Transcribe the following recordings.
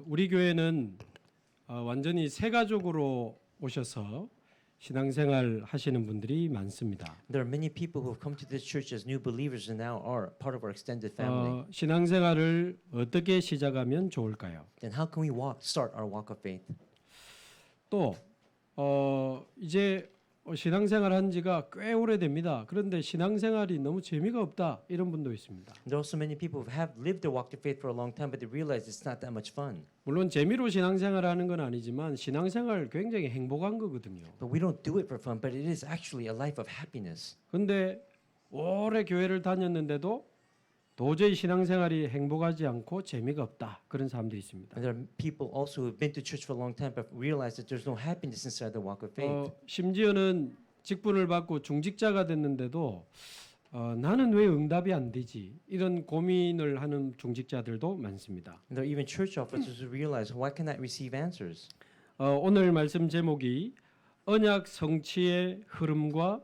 우리 교회는 완전히 새 가족으로 오셔서 신앙생활 하시는 분들이 많습니다. There are many people who have come to this church as new believers and now are part of our extended family. 신앙생활을 어떻게 시작하면 좋을까요? Then how can we start our walk of faith? 또 이제 신앙생활 한 지가 꽤 오래됩니다. 그런데 신앙생활이 너무 재미가 없다 이런 분도 있습니다. There are also many people who have lived their walk of faith for a long time, but they realize it's not that much fun. 물론 재미로 신앙생활하는 건 아니지만 신앙생활 굉장히 행복한 거거든요. But we don't do it for fun, but it is actually a life of happiness. 근데 오래 교회를 다녔는데도 도저히 신앙생활이 행복하지 않고 재미가 없다 그런 사람들이 있습니다. And there are people also who have been to church for a long time, but realize that there's no happiness inside their walk of faith. 심지어는 직분을 받고 중직자가 됐는데도 나는 왜 응답이 안 되지? 이런 고민을 하는 중직자들도 많습니다. And there are even church officers who realize, why can I receive answers? 오늘 말씀 제목이 언약 성취의 흐름과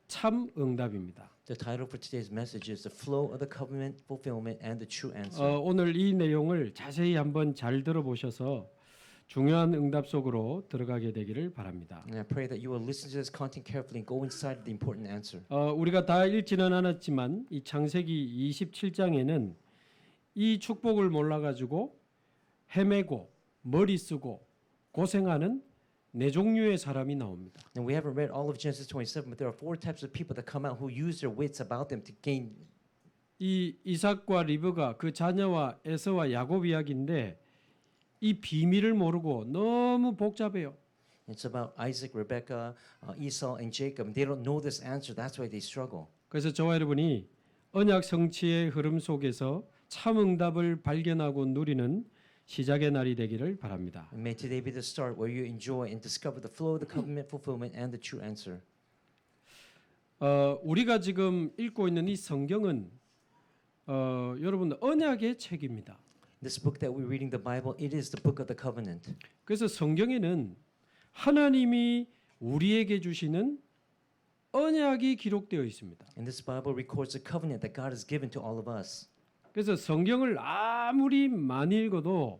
참 응답입니다. The title for today's message is The Flow of the Covenant Fulfillment and the True Answer. 오늘 이 내용을 자세히 한번 잘 들어보셔서 중요한 응답 속으로 들어가게 되기를 바랍니다. And I pray that you will listen to this content carefully and go inside the important answer. 우리가 다 읽지는 않았지만 이 창세기 27장에는 이 축복을 몰라가지고 헤매고 머리 쓰고 고생하는 네 종류의 사람이 나옵니다. And we haven't read all of Genesis 27, but there are four types of people that come out who use their wits about them to gain. 이 이삭과 리브가 그 자녀와 에서와 야곱 이야기인데 이 비밀을 모르고 너무 복잡해요. It's about Isaac, Rebecca, Esau, and Jacob. They don't know this answer. That's why they struggle. 그래서 저와 여러분이 언약 성취의 흐름 속에서 참 응답을 발견하고 누리는 시작의 날이 되기를 바랍니다. And may today be the start where you enjoy and discover the flow of the covenant fulfillment and the true answer. 우리가 지금 읽고 있는 이 성경은 여러분 언약의 책입니다. This book that we're reading, the Bible, it is the book of the covenant. 그래서 성경에는 하나님이 우리에게 주시는 언약이 기록되어 있습니다. And this Bible records the covenant that God has given to all of us. 그래서 성경을 아무리 많이 읽어도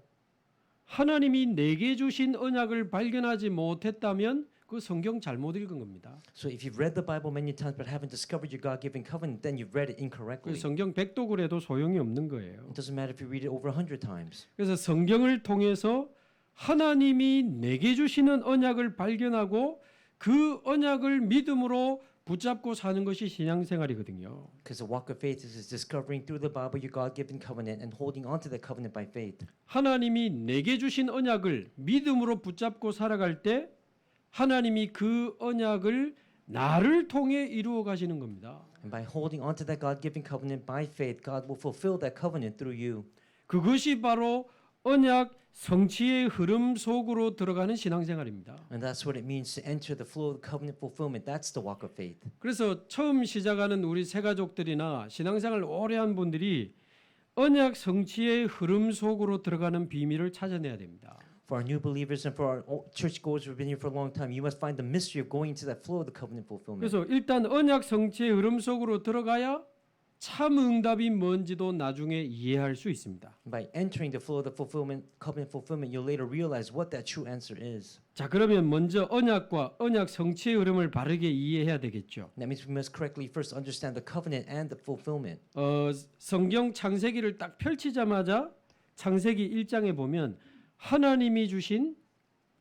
하나님이 내게 주신 언약을 발견하지 못했다면 그 성경 잘못 읽은 겁니다. So if you've read the Bible many times but haven't discovered your God-given covenant, then you've read it 그 incorrectly. 성경 100독을 해도 소용이 없는 거예요. It doesn't matter if you read it over 100 times. 그래서 성경을 통해서 하나님이 내게 주시는 언약을 발견하고 그 언약을 믿음으로 붙잡고 사는 것이 신앙생활이거든요. Because the walk of faith is discovering through the Bible your God-given covenant and holding on to that covenant by faith. 하나님이 내게 주신 언약을 믿음으로 붙잡고 살아갈 때 하나님이 그 언약을 나를 통해 이루어 가시는 겁니다. And by holding on to that God-given covenant by faith, God will fulfill that covenant through you. 그것이 바로 언약 성취의 흐름 속으로 들어가는 신앙생활입니다. And that's what it means to enter the flow of the covenant fulfillment. That's the walk of faith. 그래서 처음 시작하는 우리 새가족들이나 신앙생활 오래 한 분들이 언약 성취의 흐름 속으로 들어가는 비밀을 찾아내야 됩니다. For our new believers and for our churchgoers who've been here for a long time, you must find the mystery of going into that flow of the covenant fulfillment. 그래서 일단 언약 성취의 흐름 속으로 들어가야 참 응답이 뭔지도 나중에 이해할 수 있습니다. By entering the flow of the fulfillment, covenant fulfillment, you'll later realize what that true answer is. 자, 그러면 먼저 언약과 언약 성취의 흐름을 바르게 이해해야 되겠죠. That means we must correctly first understand the covenant and the fulfillment. 성경 창세기를 딱 펼치자마자 창세기 1장에 보면 하나님이 주신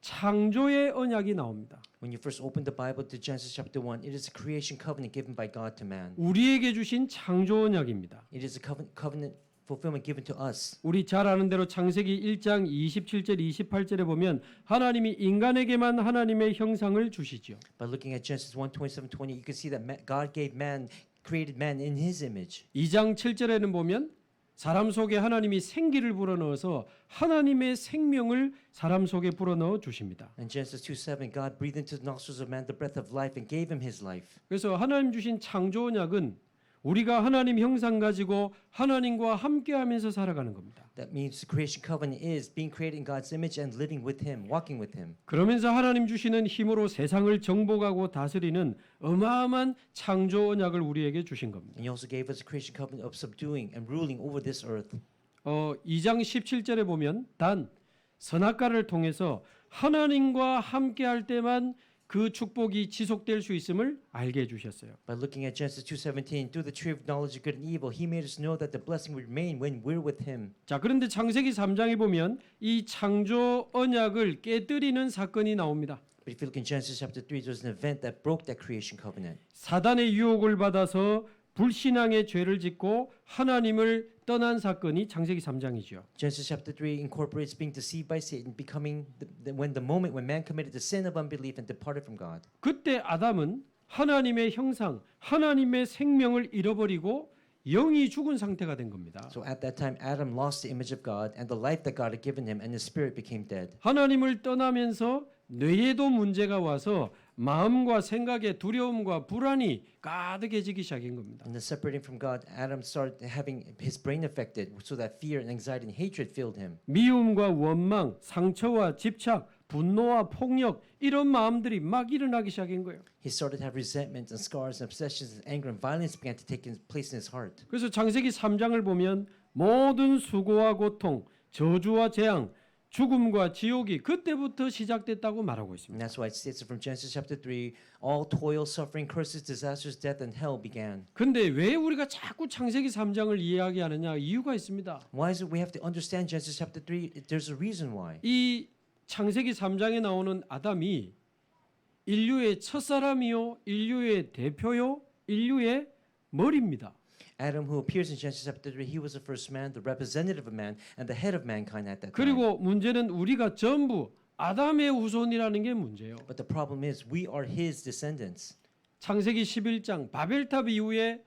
창조의 언약이 나옵니다. When you first open the Bible to Genesis chapter 1, it is a creation covenant given by God to man. 우리에게 주신 창조 언약입니다. It is a covenant fulfillment given to us. 우리 잘 아는 대로 창세기 1장 27절 28절에 보면 하나님이 인간에게만 하나님의 형상을 주시죠. By looking at Genesis 1, 27, 20, you can see that God created man in his image. 2장 7절에는 보면 사람 속에 하나님이 생기를 불어넣어서 하나님의 생명을 사람 속에 불어넣어 주십니다. In Genesis 2:7, God breathed into the nostrils of man the breath of life and gave him his life. 그래서 하나님 주신 창조 언약은 우리가 하나님 형상 가지고 하나님과 함께하면서 살아가는 겁니다. That means the creation covenant is being created in God's image and living with him, walking with him. 그러면서 하나님 주시는 힘으로 세상을 정복하고 다스리는 어마어마한 창조 언약을 우리에게 주신 겁니다. And he also gave us a creation covenant of subduing and ruling over this earth. 2장 17절에 보면 단 선악과를 통해서 하나님과 함께할 때만 그 축복이 지속될 수 있음을 알게 해주셨어요. By looking at Genesis 2:17, through the tree of knowledge of good and evil, He made us know that the blessing would remain when we're with Him. 자, 그런데 창세기 3장에 보면 이 창조 언약을 깨뜨리는 사건이 나옵니다. But if you look in Genesis chapter 3, there's an event that broke that creation covenant. 사단의 유혹을 받아서 불신앙의 죄를 짓고 하나님을 떠난 사건이 창세기 3장이죠. Genesis chapter 3 incorporates being deceived by Satan, becoming when the moment when man committed the sin of unbelief and departed from God. 그때 아담은 하나님의 형상, 하나님의 생명을 잃어버리고 영이 죽은 상태가 된 겁니다. So at that time, Adam lost the image of God and the life that God had given him, and his spirit became dead. 하나님을 떠나면서 뇌에도 문제가 와서 마음과 생각에 두려움과 불안이 가득해지기 시작한 겁니다. And then separating from God, Adam started having his brain affected, so that fear and anxiety and hatred filled him. 미움과 원망, 상처와 집착, 분노와 폭력 이런 마음들이 막 일어나기 시작한 거예요. He started to have resentment and scars and obsessions and anger and violence began to take place in his heart. 그래서 창세기 3장을 보면 모든 수고와 고통, 저주와 재앙, 죽음과 지옥이 그때부터 시작됐다고 말하고 있습니다. And that's why it states from Genesis chapter 3, all toil, suffering, curses, disasters, death, and hell began. 근데 왜 우리가 자꾸 창세기 3장을 이야기하느냐 이유가 있습니다. Why is it we have to understand Genesis chapter 3? There's a reason why. 이 창세기 3장에 나오는 아담이 인류의 첫사람이요, 인류의 대표요, 인류의 머리입니다. Adam, who appears in Genesis chapter 3, he was the first man, the representative of man, and the head of mankind at that time. 그리고 문제는 우리가 전부 아담의 후손이라는 게 문제예요. But the problem is we are his descendants. 창세기 11장 바벨탑 이후에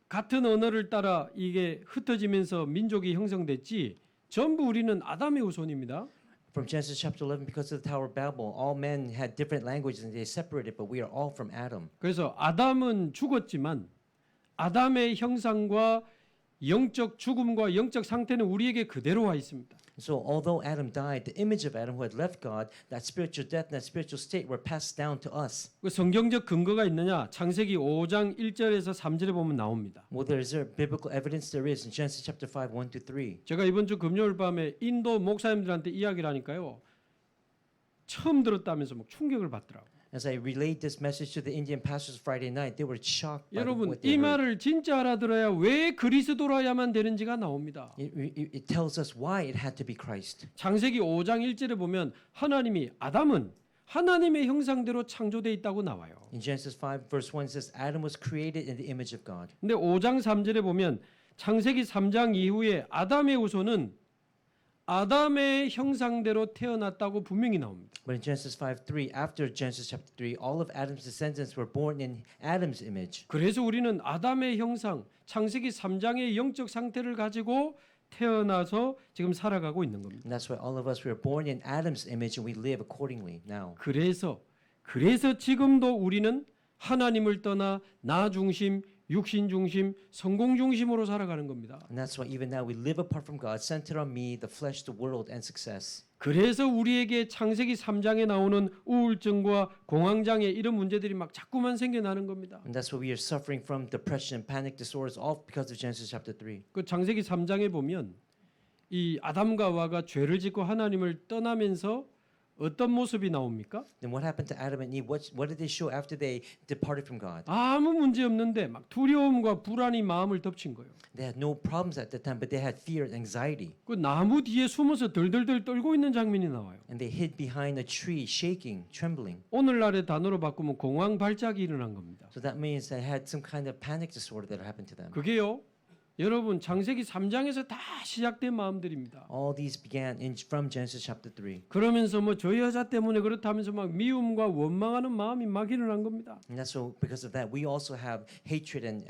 같은 언어를 따라 이게 흩어지면서 민족이 형성됐지 전부 우리는 아담의 후손입니다. From Genesis chapter 11, because of the Tower of Babel, all men had different languages and they separated, but we are all from Adam. 그래서 아담은 죽었지만 아담의 형상과 영적 죽음과 영적 상태는 우리에게 그대로 와 있습니다. So although Adam died, the image of Adam who had left God, that spiritual death and that spiritual state were passed down to us. 그 성경적 근거가 있느냐? 창세기 5장 1절에서 3절에 보면 나옵니다. Well, is there biblical evidence? There is in Genesis chapter 5, 1 to 3. 제가 이번 주 금요일 밤에 인도 목사님들한테 이야기를 하니까요. 처음 들었다면서 막 충격을 받더라고요. As I relayed this message to the Indian pastors Friday night, they were shocked by 여러분 what they 이 heard. 말을 진짜 알아들어야 왜 그리스도라야만 되는지가 나옵니다. It tells us why it had to be Christ. 창세기 5장 1절에 보면 하나님이 아담은 하나님의 형상대로 창조돼 있다고 나와요. In Genesis 5 verse 1 it says Adam was created in the image of God. 근데 5장 3절에 보면 창세기 3장 이후에 아담의 후손은 아담의 형상대로 태어났다고 분명히 나옵니다. But in Genesis 5:3, after Genesis chapter 3, all of Adam's descendants were born in Adam's image. 그래서 우리는 아담의 형상, 창세기 3장의 영적 상태를 가지고 태어나서 지금 살아가고 있는 겁니다. And that's why all of us were born in Adam's image and we live accordingly now. 그래서 지금도 우리는 하나님을 떠나 나 중심, 육신 중심, 성공 중심으로 살아가는 겁니다. And that's why even now we live apart from God, centered on me, the flesh, the world, and success. 그래서 우리에게 창세기 3장에 나오는 우울증과 공황장애 이런 문제들이 막 자꾸만 생겨나는 겁니다. And that's why we are suffering from depression and panic disorders, all because of Genesis chapter 3. 그 창세기 3장에 보면 이 아담과 하와가 죄를 짓고 하나님을 떠나면서 어떤 모습이 나옵니까? Then what happened to Adam and Eve? What did they show after they departed from God? 아무 문제 없는데 막 두려움과 불안이 마음을 덮친 거예요. They had no problems at that time, but they had fear and anxiety. 그 나무 뒤에 숨어서 덜덜덜 떨고 있는 장면이 나와요. And they hid behind a tree, shaking, trembling. 오늘날의 단어로 바꾸면 공황 발작이 일어난 겁니다. So that means they had some kind of panic disorder that happened to them. 그게요. 여러분 창세기 3장에서 다 시작된 마음들입니다. All these began from Genesis chapter 3. 그러면서 뭐 저 여자 때문에 그렇다면서 막 미움과 원망하는 마음이 막 일어난 겁니다. And that's so because of that we also have hatred and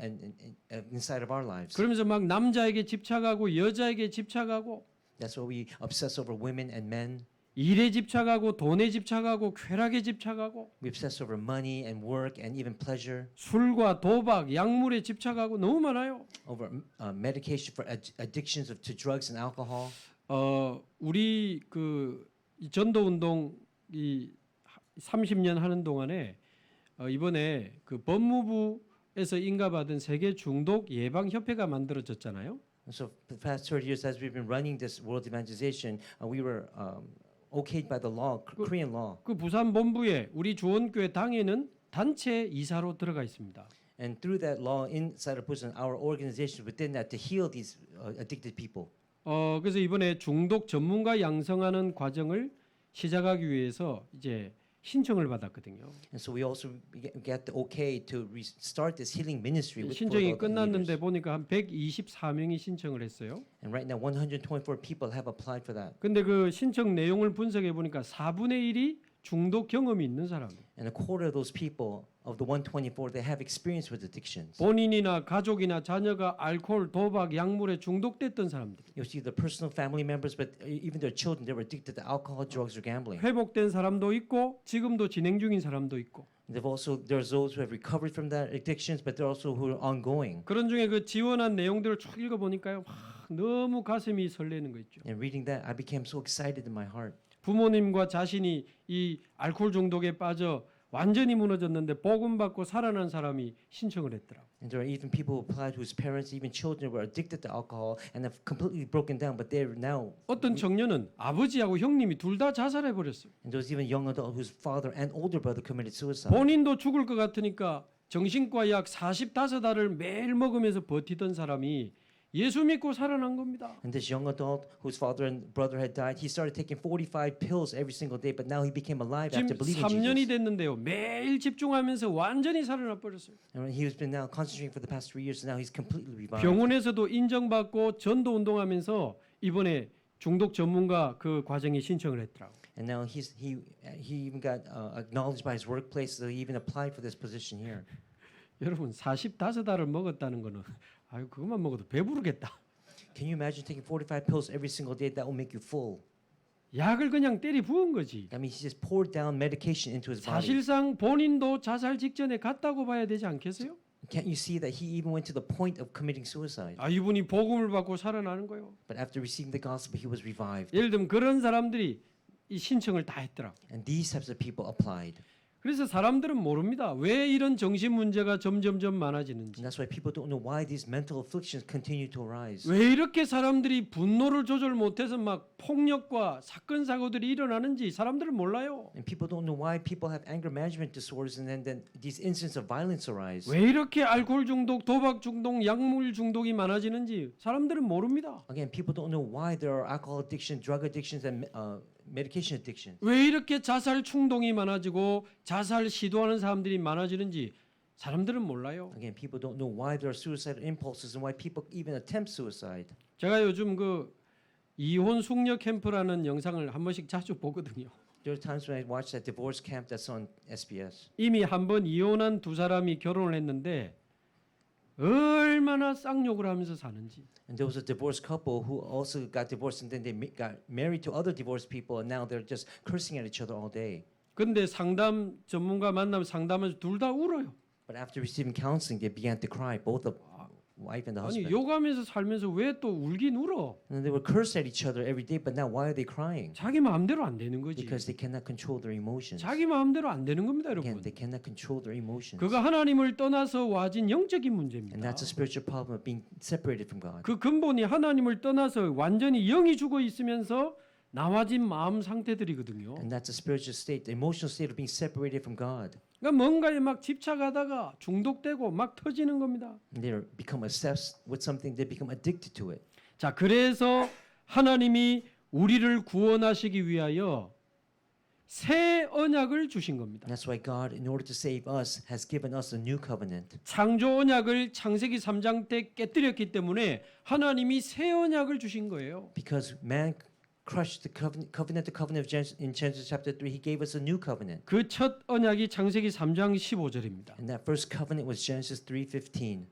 inside of our lives. 그러면서 막 남자에게 집착하고 여자에게 집착하고 That's why we obsess over women and men. 일에 집착하고 돈에 집착하고 쾌락에 집착하고 We obsess over money and work and even pleasure. 술과 도박, 약물에 집착하고 너무 많아요. Over medication for addictions to drugs and alcohol. 우리 그 전도 운동 이 30년 하는 동안에 이번에 그 법무부에서 인가받은 세계 중독 예방 협회가 만들어졌잖아요. So for the past 30 years, as we've been running this world evangelization, we were okayed by the law, Korean law. 그 부산 본부에 우리 주원교회 당에는 단체 이사로 들어가 있습니다. And through that law inside of Busan, our organization within that to heal these addicted people. 그래서 이번에 중독 전문가 양성하는 과정을 시작하기 위해서 이제 신청을 받았거든요. And so we also get the okay to start this healing ministry. With 신청이 for the 끝났는데 leaders. 보니까 한 124명이 신청을 했어요. And right now, 124 people have applied for that. 근데 그 신청 내용을 분석해 보니까 4분의 1이 중독 경험이 있는 사람들. And a quarter of those people, of the 124, they have experience with addictions. 본인이나 가족이나 자녀가 알코올, 도박, 약물에 중독됐던 사람들. You'll see the personal family members, but even their children, they were addicted to alcohol, drugs, or gambling. 회복된 사람도 있고 지금도 진행 중인 사람도 있고. There's those who have recovered from that addictions, but there are also who are ongoing. 그런 중에 그 지원한 내용들을 쭉 읽어 보니까요. 너무 가슴이 설레는 거 있죠. And reading that, I became so excited in my heart. 부모님과 자신이 이 알코올 중독에 빠져 완전히 무너졌는데 복음 받고 살아난 사람이 신청을 했더라고. And there are even people who applied whose parents, even children, were addicted to alcohol and have completely broken down, but they're now. 어떤 청년은 아버지하고 형님이 둘 다 자살해 버렸어요. And there was even young adult whose father and older brother committed suicide. 본인도 죽을 것 같으니까 정신과 약 45알을 매일 먹으면서 버티던 사람이 예수 믿고 살아난 겁니다. And this young adult whose father and brother had died, he started taking 45 pills every single day, but now he became alive after 지금 believing 3년이 Jesus. 됐는데요. 매일 집중하면서 완전히 살아나 버렸어요. And he's been now concentrating for the past 3 years, and now he's completely revived. 병원에서도 인정받고 전도 운동하면서 이번에 중독 전문가 그 과정에 신청을 했더라고. And now he even got acknowledged by his workplace, so he even applied for this position here. 여러분 45알을 먹었다는 거는 아유 그것만 먹어도 배부르겠다. Can you imagine taking 45 pills every single day? That will make you full. 약을 그냥 때리 부은 거지. I mean, he just poured down medication into his body. 사실상 본인도 자살 직전에 갔다고 봐야 되지 않겠어요? Can't you see that he even went to the point of committing suicide? 아 이분이 복음을 받고 살아나는 거예요. But after receiving the gospel, he was revived. 예를 들면 그런 사람들이 이 신청을 다 했더라고. And these types of people applied. 그래서 사람들은 모릅니다. 왜 이런 정신 문제가 점점점 많아지는지. And that's why people don't know why these mental afflictions continue to arise. 왜 이렇게 사람들이 분노를 조절 못해서 막 폭력과 사건 사고들이 일어나는지 사람들은 몰라요. And people don't know why people have anger management disorders and then these incidents of violence arise. 왜 이렇게 알코올 중독, 도박 중독, 약물 중독이 많아지는지 사람들은 모릅니다. Again, people don't know why there are alcohol addiction, drug addictions, and medication addiction. 왜 이렇게 자살 충동이 많아지고 자살 시도하는 사람들이 많아지는지 사람들은 몰라요. Again, people don't know why there are suicidal impulses and why people even attempt suicide. 제가 요즘 그 이혼 숙녀 캠프라는 영상을 한 번씩 자주 보거든요. There are times when I watch that divorce camp that's on SBS. 이미 한 번 이혼한 두 사람이 결혼을 했는데 얼마나 쌍욕을 하면서 사는지. And there was a divorced couple who also got divorced and then they got married to other divorced people and now they're just cursing at each other all day. 근데 상담 전문가 만나면 상담하면서 둘 다 울어요. But after receiving counseling, they began to cry, both the wife and the 아니 husband. 욕하면서 살면서 왜 또 울긴 울어? And they were cursed at each other every day, but now why are they crying? 자기 마음대로 안 되는 거지. Because they cannot control their emotions. 자기 마음대로 안 되는 겁니다, Again, 여러분. they cannot control their emotions. 그거 하나님을 떠나서 와진 영적인 And 문제입니다. that's a spiritual problem of being separated from God. 그 근본이 하나님을 떠나서 완전히 영이 죽어 있으면서 나와진 마음 상태들이거든요. And that's a spiritual state, the emotional state of being separated from God. 그러니까 뭔가에 막 집착하다가 중독되고 막 터지는 겁니다. And they become obsessed with something, they become addicted to it. 자, 그래서 하나님이 우리를 구원하시기 위하여 새 언약을 주신 겁니다. And that's why God, in order to save us, has given us a new covenant. 창조 언약을 창세기 3장 때 깨뜨렸기 때문에 하나님이 새 언약을 주신 거예요. Because man crushed the covenant of Genesis, in Genesis chapter 3, he gave us a new covenant. 그 첫 언약이 창세기 3장 15절입니다. And that first covenant was Genesis 3:15.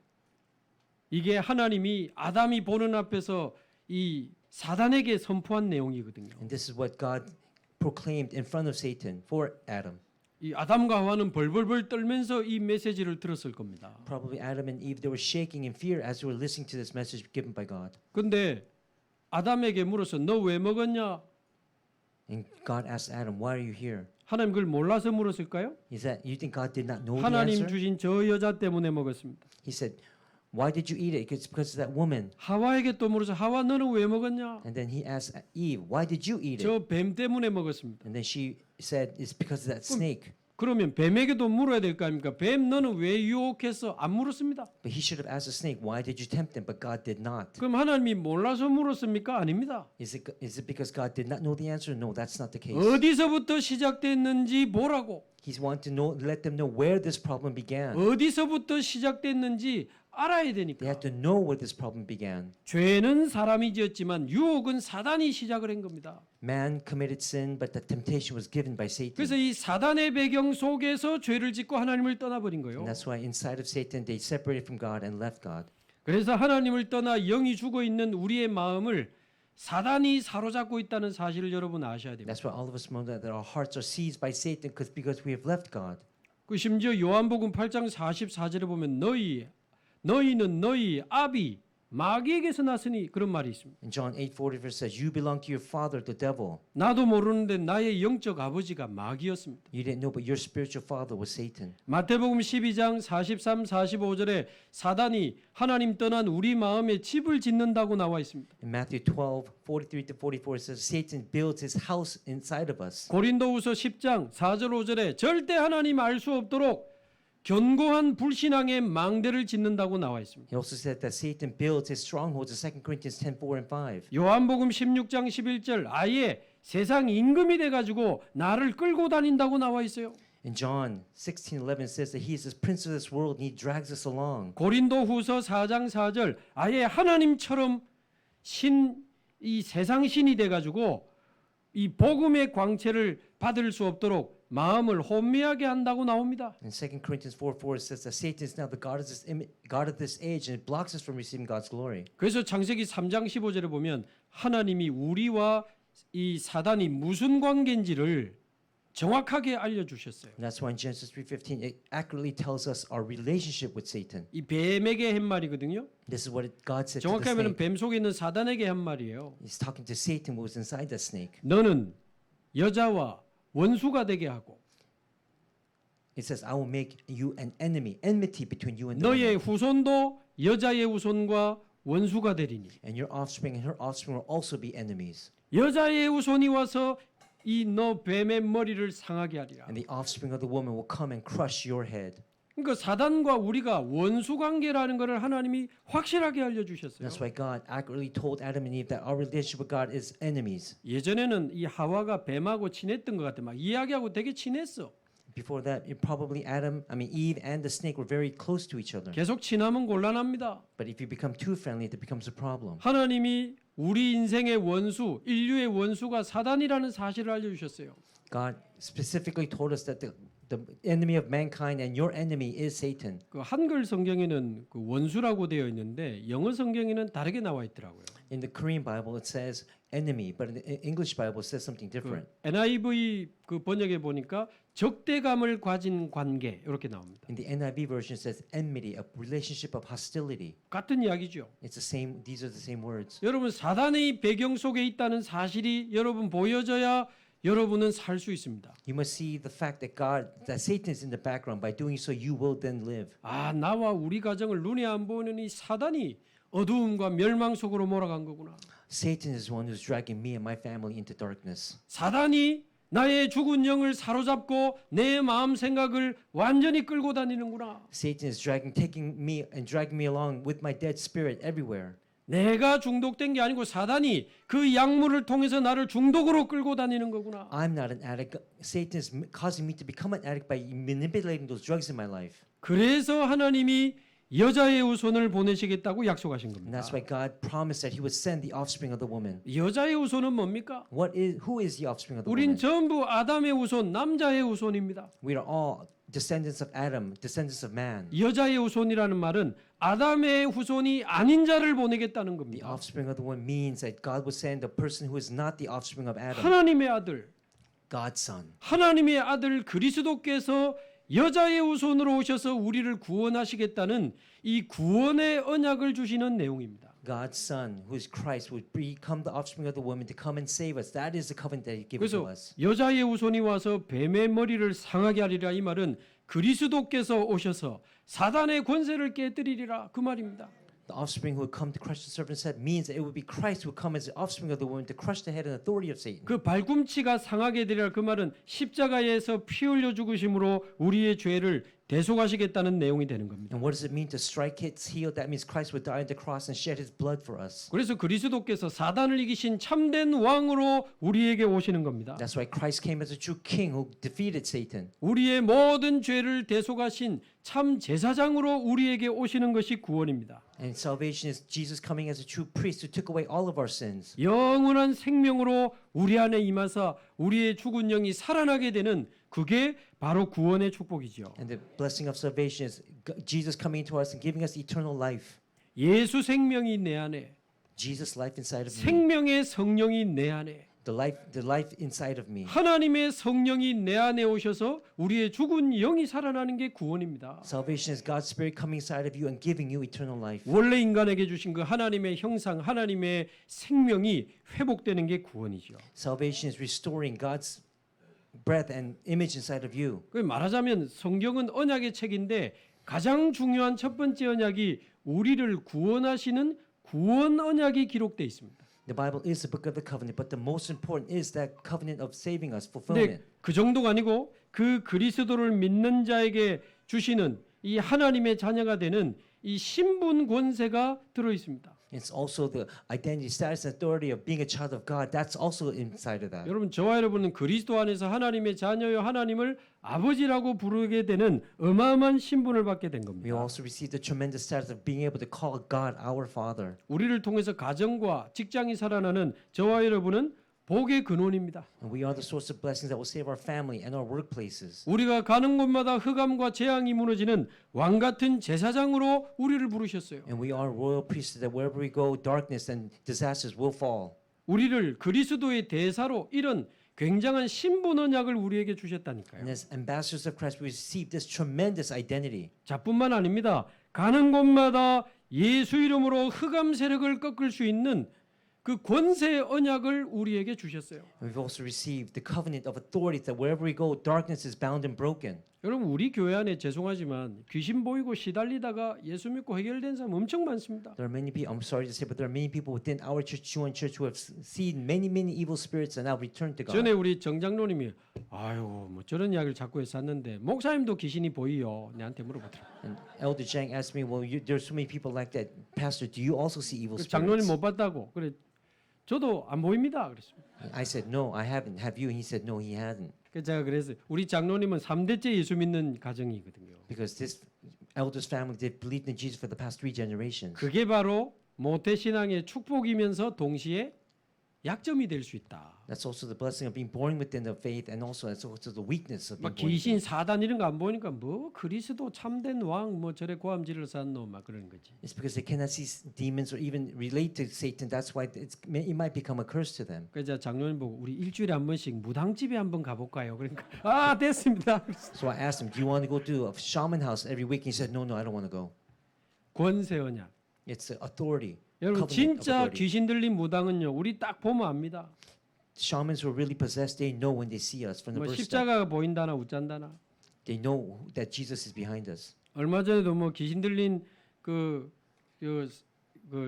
이게 하나님이 아담이 보는 앞에서 이 사단에게 선포한 내용이거든요. And this is what God proclaimed in front of Satan for Adam. 이 아담과 하와는 벌벌벌 떨면서 이 메시지를 들었을 겁니다. Probably Adam and Eve, they were shaking in fear as they were listening to this message given by God. 근데 아담에게 물어서 너 왜 먹었냐? And God asked Adam, "Why are you here?" 하나님 그걸 몰라서 물었을까요? He said, "You think God did not know the 하나님 answer?" 주신 저 여자 때문에 먹었습니다. He said, Why did you eat it? It's because of that woman. 하와에게 또 물어서 하와 너는 왜 먹었냐? And then he asked Eve, why did you eat it? 저 뱀 때문에 먹었습니다. And then she said, it's because of that snake. 그러면 뱀에게도 물어야 될 거 아닙니까? 뱀 너는 왜 유혹했어? 안 물었습니다. But he should have asked the snake, why did you tempt him? But God did not. 그럼 하나님이 몰라서 물었습니까? 아닙니다. Is it because God did not know the answer? No, that's not the case. 어디서부터 시작됐는지 보라고. He's want to know, let them know where this problem began. 어디서부터 시작됐는지 알아야 They 되니까. had to know where this problem began. 죄는 사람이 지었지만 유혹은 사단이 시작을 한 겁니다. Man committed sin, but the temptation was given by 그래서 Satan. 이 사단의 배경 속에서 죄를 짓고 하나님을 떠나버린 거예요. And that's why inside of Satan, they separated from God and left God. 그래서 하나님을 떠나 영이 죽어 있는 우리의 마음을 사단이 사로잡고 있다는 사실을 여러분 아셔야 됩니다. That's why all of us know that our hearts are seized by Satan because we have left God. 그 심지어 요한복음 8장 44절에 보면 너희는 너희 아비 마귀에게서 났으니 그런 말이 있습니다. In John 8:40 verse says, "You belong to your father, the devil." 나도 모르는데 나의 영적 아버지가 마귀였습니다. You didn't know, but your spiritual father was Satan. 마태복음 12장 43, 45절에 사단이 하나님 떠난 우리 마음에 집을 짓는다고 나와 있습니다. In Matthew 12:43 to 44 it says, "Satan builds his house inside of us." 고린도후서 10장 4절 5절에 절대 하나님 알 수 없도록 견고한 불신앙의 망대를 짓는다고 나와 있습니다. He also said that Satan builds his strongholds in 2 Corinthians 10:4 and 5. 요한복음 16장 11절 아예 세상 임금이 돼 가지고 나를 끌고 다닌다고 나와 있어요. In John 16:11 says that he is the prince of this world and he drags us along. 고린도후서 4장 4절 아예 하나님처럼 이 세상 신이 돼 가지고 이 복음의 광채를 받을 수 없도록 마음을 혼미하게 한다고 나옵니다. In 2 Corinthians 4:4 it says that Satan is now the god of this age and it blocks us from receiving God's glory. 그래서 창세기 3장 15절에 보면 하나님이 우리와 이 사단이 무슨 관계인지를 정확하게 알려주셨어요. And that's why in Genesis 3:15 it accurately tells us our relationship with Satan. 이 뱀에게 한 말이거든요. This is what God said to the 정확히 하면 snake. 뱀 속에 있는 사단에게 한 말이에요. He's talking to Satan who was inside that snake. 너는 여자와 원수가 되게 하고 It says, I will make you an enmity between you and the 너의 woman. 후손도 여자의 후손과 원수가 되리니 And your offspring and her offspring will also be enemies. 여자의 후손이 와서 이 너 뱀의 머리를 상하게 하리라. And the offspring of the woman will come and crush your head. 그러니까 사단과 우리가 원수 관계라는 것을 하나님이 확실하게 알려주셨어요. That's why God accurately told Adam and Eve that our relationship with God is enemies. 예전에는 이 하와가 뱀하고 친했던 것 같아. 막 이야기하고 되게 친했어. Before that, Eve and the snake were very close to each other. 계속 친하면 곤란합니다. But if you become too friendly, it becomes a problem. 하나님이 우리 인생의 원수, 인류의 원수가 사단이라는 사실을 알려주셨어요. God specifically told us that the enemy of mankind and your enemy is Satan. 그 한글 성경에는 그 원수라고 되어 있는데 영어 성경에는 다르게 나와 있더라고요. In the Korean Bible, it says enemy, but in the English Bible, it says something different. NIV 그 번역에 보니까 적대감을 가진 관계 이렇게 나옵니다. In the NIV version, it says enmity, a relationship of hostility. 같은 이야기죠. It's the same. These are the same words. 여러분 사단의 배경 속에 있다는 사실이 여러분 보여져야 여러분은 살 수 있습니다. You must see the fact that Satan is in the background. By doing so, you will then live. 아 나와 우리 가정을 눈에 안 보이는 이 사단이 어두움과 멸망 속으로 몰아간 거구나. Satan is the one who's dragging me and my family into darkness. 사단이 나의 죽은 영을 사로잡고 내 마음 생각을 완전히 끌고 다니는구나. Satan is taking me and dragging me along with my dead spirit everywhere. 내가 중독된 게 아니고 사단이 그 약물을 통해서 나를 중독으로 끌고 다니는 거구나. I'm not an addict. Satan is causing me to become an addict by manipulating those drugs in my life. 그래서 하나님이 여자의 후손을 보내시겠다고 약속하신 And 겁니다. that's why God promised that He would send the offspring of the woman. 여자의 후손은 뭡니까? Who is the offspring of the 우린 woman? 전부 아담의 후손, 남자의 후손입니다. We are all descendants of Adam, descendants of man. 여자의 후손이라는 말은 아담의 후손이 아닌 자를 보내겠다는 The 겁니다. offspring of the woman means that God will send a person who is not the offspring of Adam, 하나님의 아들, God's son. 하나님의 아들 그리스도께서 여자의 후손으로 오셔서 우리를 구원하시겠다는 이 구원의 언약을 주시는 내용입니다. God's son, who is Christ, would become the offspring of the woman to come and save us. That is the covenant that He given to 그래서 us. 여자의 후손이 와서 뱀의 머리를 상하게 하리라 이 말은 그리스도께서 오셔서 사단의 권세를 깨뜨리리라 그 말입니다. The offspring who would come to crush the serpent's head means that it would be Christ who would come as the offspring of the woman to crush the head and authority of Satan. 그 발꿈치가 상하게 되리라 그 말은 십자가에서 피 흘려 죽으심으로 우리의 죄를 대속하시겠다는 내용이 되는 겁니다. And what does it mean to strike his heel? That means Christ would die on the cross and shed his blood for us. 그래서 그리스도께서 사단을 이기신 참된 왕으로 우리에게 오시는 겁니다. That's why Christ came as a true king who defeated Satan. 우리의 모든 죄를 대속하신 참 제사장으로 우리에게 오시는 것이 구원입니다. And salvation is Jesus coming as a true priest who took away all of our sins. 영원한 생명으로 우리 안에 임하사 우리의 죽은 영이 살아나게 되는 그게 바로 구원의 축복이죠. And the blessing of salvation is Jesus coming into us and giving us eternal life. 예수 생명이 내 안에, Jesus' life inside of me. 생명의 성령이 내 안에, The life inside of me. 하나님의 성령이 내 안에 오셔서 우리의 죽은 영이 살아나는 게 구원입니다. Salvation is God's Spirit coming inside of you and giving you eternal life. 원래 인간에게 주신 그 하나님의 형상, 하나님의 생명이 회복되는 게 구원이죠. Salvation is restoring God's breath and image inside of you. 그 말하자면 성경은 언약의 책인데 가장 중요한 첫 번째 언약이 우리를 구원하시는 구원 언약이 기록돼 있습니다. The Bible is the book of the covenant, but the most important is that covenant of saving us, 근데 fulfillment. 그 정도가 아니고 그 그리스도를 믿는 자에게 주시는 이 하나님의 자녀가 되는 이 신분 권세가 들어 있습니다. It's also the identity, status, and authority of being a child of God. That's also inside of that. 여러분 저와 여러분은 그리스도 안에서 하나님의 자녀여 하나님을 아버지라고 부르게 되는 어마어마한 신분을 받게 된 We 겁니다. also receive the tremendous status of being able to call God our Father. 우리를 통해서 가정과 직장이 살아나는 저와 여러분은 복의 근원입니다. And we are the source of blessings that will save our family and our workplaces. 우리가 가는 곳마다 흑암과 재앙이 무너지는 왕 같은 제사장으로 우리를 부르셨어요. And we are royal priests that wherever we go, darkness and disasters will fall. 우리를 그리스도의 대사로 이런 굉장한 신분 언약을 우리에게 And 주셨다니까요. as ambassadors of Christ, we receive this tremendous identity. 자뿐만 아닙니다. 가는 곳마다 예수 이름으로 흑암 세력을 꺾을 수 있는 그 권세의 언약을 우리에게 주셨어요. And we've also received the covenant of authority that wherever we go, darkness is bound and broken. 여러분 우리 교회 안에 죄송하지만 귀신 보이고 시달리다가 예수 믿고 해결된 사람 엄청 많습니다. There are many people, I'm sorry to say, but there are many people within our church, Chuan Church, who have seen many evil spirits and now returned to God. 전에 우리 정장로님이 아유 뭐 저런 이야기를 자꾸 해서 샀는데 목사님도 귀신이 보이요 내한테 물어보더라고요. And Elder Jang asked me, well, there's so many people like that. Pastor, do you also see evil 장로님 spirits? 못 봤다고. 그래 저도 안 보입니다. 그랬습니다. I said, no, I haven't. Have you? And he said, no, he hadn't. 그래서 제가 그랬어요. 우리 장로님은 3대째 예수 믿는 가정이거든요. Because this elder's family did believe in Jesus for the past 3 generations. 그게 바로 모태 신앙의 축복이면서 동시에 약점이 될 수 있다. That's also the blessing of being born within the faith, and also it's also the weakness of 막 being born. 귀신 사단 이런 거 안 보니까 뭐 그리스도 참된 왕 뭐 저래 고함지를 쌓은 놈막 그러는 거지. It's because they cannot see demons or even relate to Satan. That's why it might become a curse to them. 그래서 장로님 보고 우리 일주일에 한 번씩 무당집에 한번 가볼까요? 그러니까 아 됐습니다. So I asked him, "Do you want to go to a shaman house every week?" And he said, "No, no, I don't want to go. 권세 언약. It's authority." 여러분 covenant of 진짜 authority. 귀신 들린 무당은요. 우리 딱 보면 압니다. Shamans who are really possessed, they know when they see us from the 뭐 first step. 십자가가 보인다나 웃잔다나. They know that Jesus is behind us. 얼마 전에도 뭐 귀신 들린 그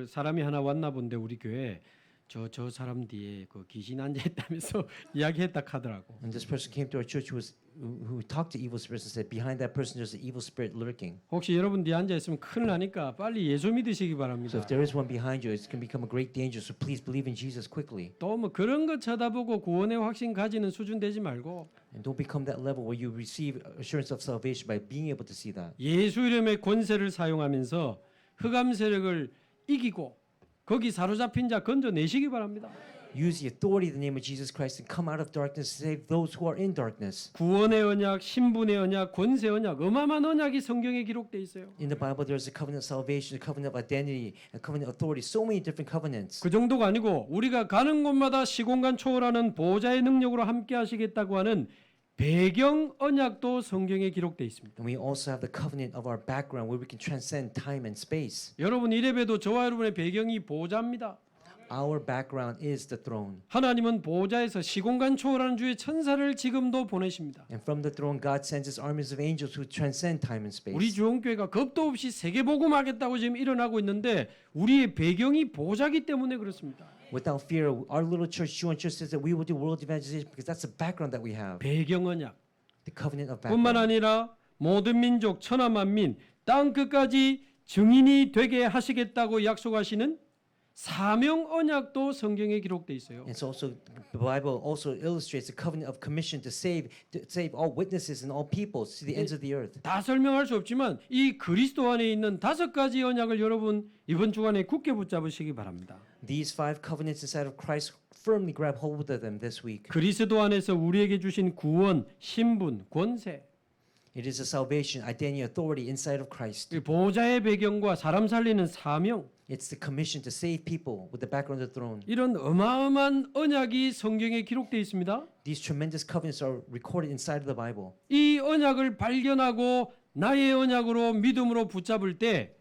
사람이 하나 왔나 본데 우리 교회 저 사람 뒤에 그 귀신 앉아 있다면서 이야기했다 하더라고. And this person came to our church who talked to evil spirits and said, behind that person there's an evil spirit lurking. 혹시 여러분 뒤에 앉아 있으면 큰일 나니까 빨리 예수 믿으시기 So 바랍니다. if there is one behind you, it's going to become a great danger. So please believe in Jesus quickly. 또 뭐 그런 거 쳐다보고 구원의 확신 가지는 수준 되지 말고 And don't become that level where you receive assurance of salvation by being able to see that. 예수 이름의 권세를 사용하면서 흑암 세력을 이기고 거기 사로잡힌 자 건져내시기 바랍니다. Use the authority of the name of Jesus Christ and come out of darkness and save those who are in darkness. 구원의 언약, 신분의 언약, 권세 언약, 어마어마한 언약이 성경에 기록돼 있어요. In the Bible, there's a covenant of salvation, a covenant of identity, a covenant of authority, so many different covenants. 그 정도가 아니고 우리가 가는 곳마다 시공간 초월하는 보호자의 능력으로 함께 하시겠다고 하는 배경 언약도 성경에 기록돼 있습니다. And we also have the covenant of our background where we can transcend time and space. 여러분 이래봬도 저와 여러분의 배경이 보호자입니다. Our background is the throne. 하나님은 보좌에서 시공간 초월하는 주의 천사를 지금도 보내십니다. And from the throne, God sends his armies of angels who transcend time and space. 우리 주원교회가 겁도 없이 세계복음하겠다고 지금 일어나고 있는데 우리의 배경이 보좌기 때문에 그렇습니다. Without fear, our little church, Juan Church, says that we will do world evangelization because that's the background that we have. 배경 언약. The covenant of 뿐만 background. 아니라 모든 민족 천하만민 땅 끝까지 증인이 되게 하시겠다고 약속하시는 사명 언약도 성경에 기록돼 있어요. And so also the Bible also illustrates the covenant of commission to save all witnesses and all peoples to the ends of the earth. 다 설명할 수 없지만 이 그리스도 안에 있는 5가지 언약을 여러분 이번 주간에 굳게 붙잡으시기 바랍니다. These 5 covenants inside of Christ, firmly grab hold of them this week. 그리스도 안에서 우리에게 주신 구원, 신분, 권세, It is a salvation, identity, authority inside of Christ. 이 보좌의 배경과 사람 살리는 사명, It's the commission to save people with the background of the throne. 이런 어마어마한 언약이 성경에 기록되어 있습니다. These tremendous covenants are recorded inside of the Bible. 이 언약을 발견하고 나의 언약으로 믿음으로 붙잡을 때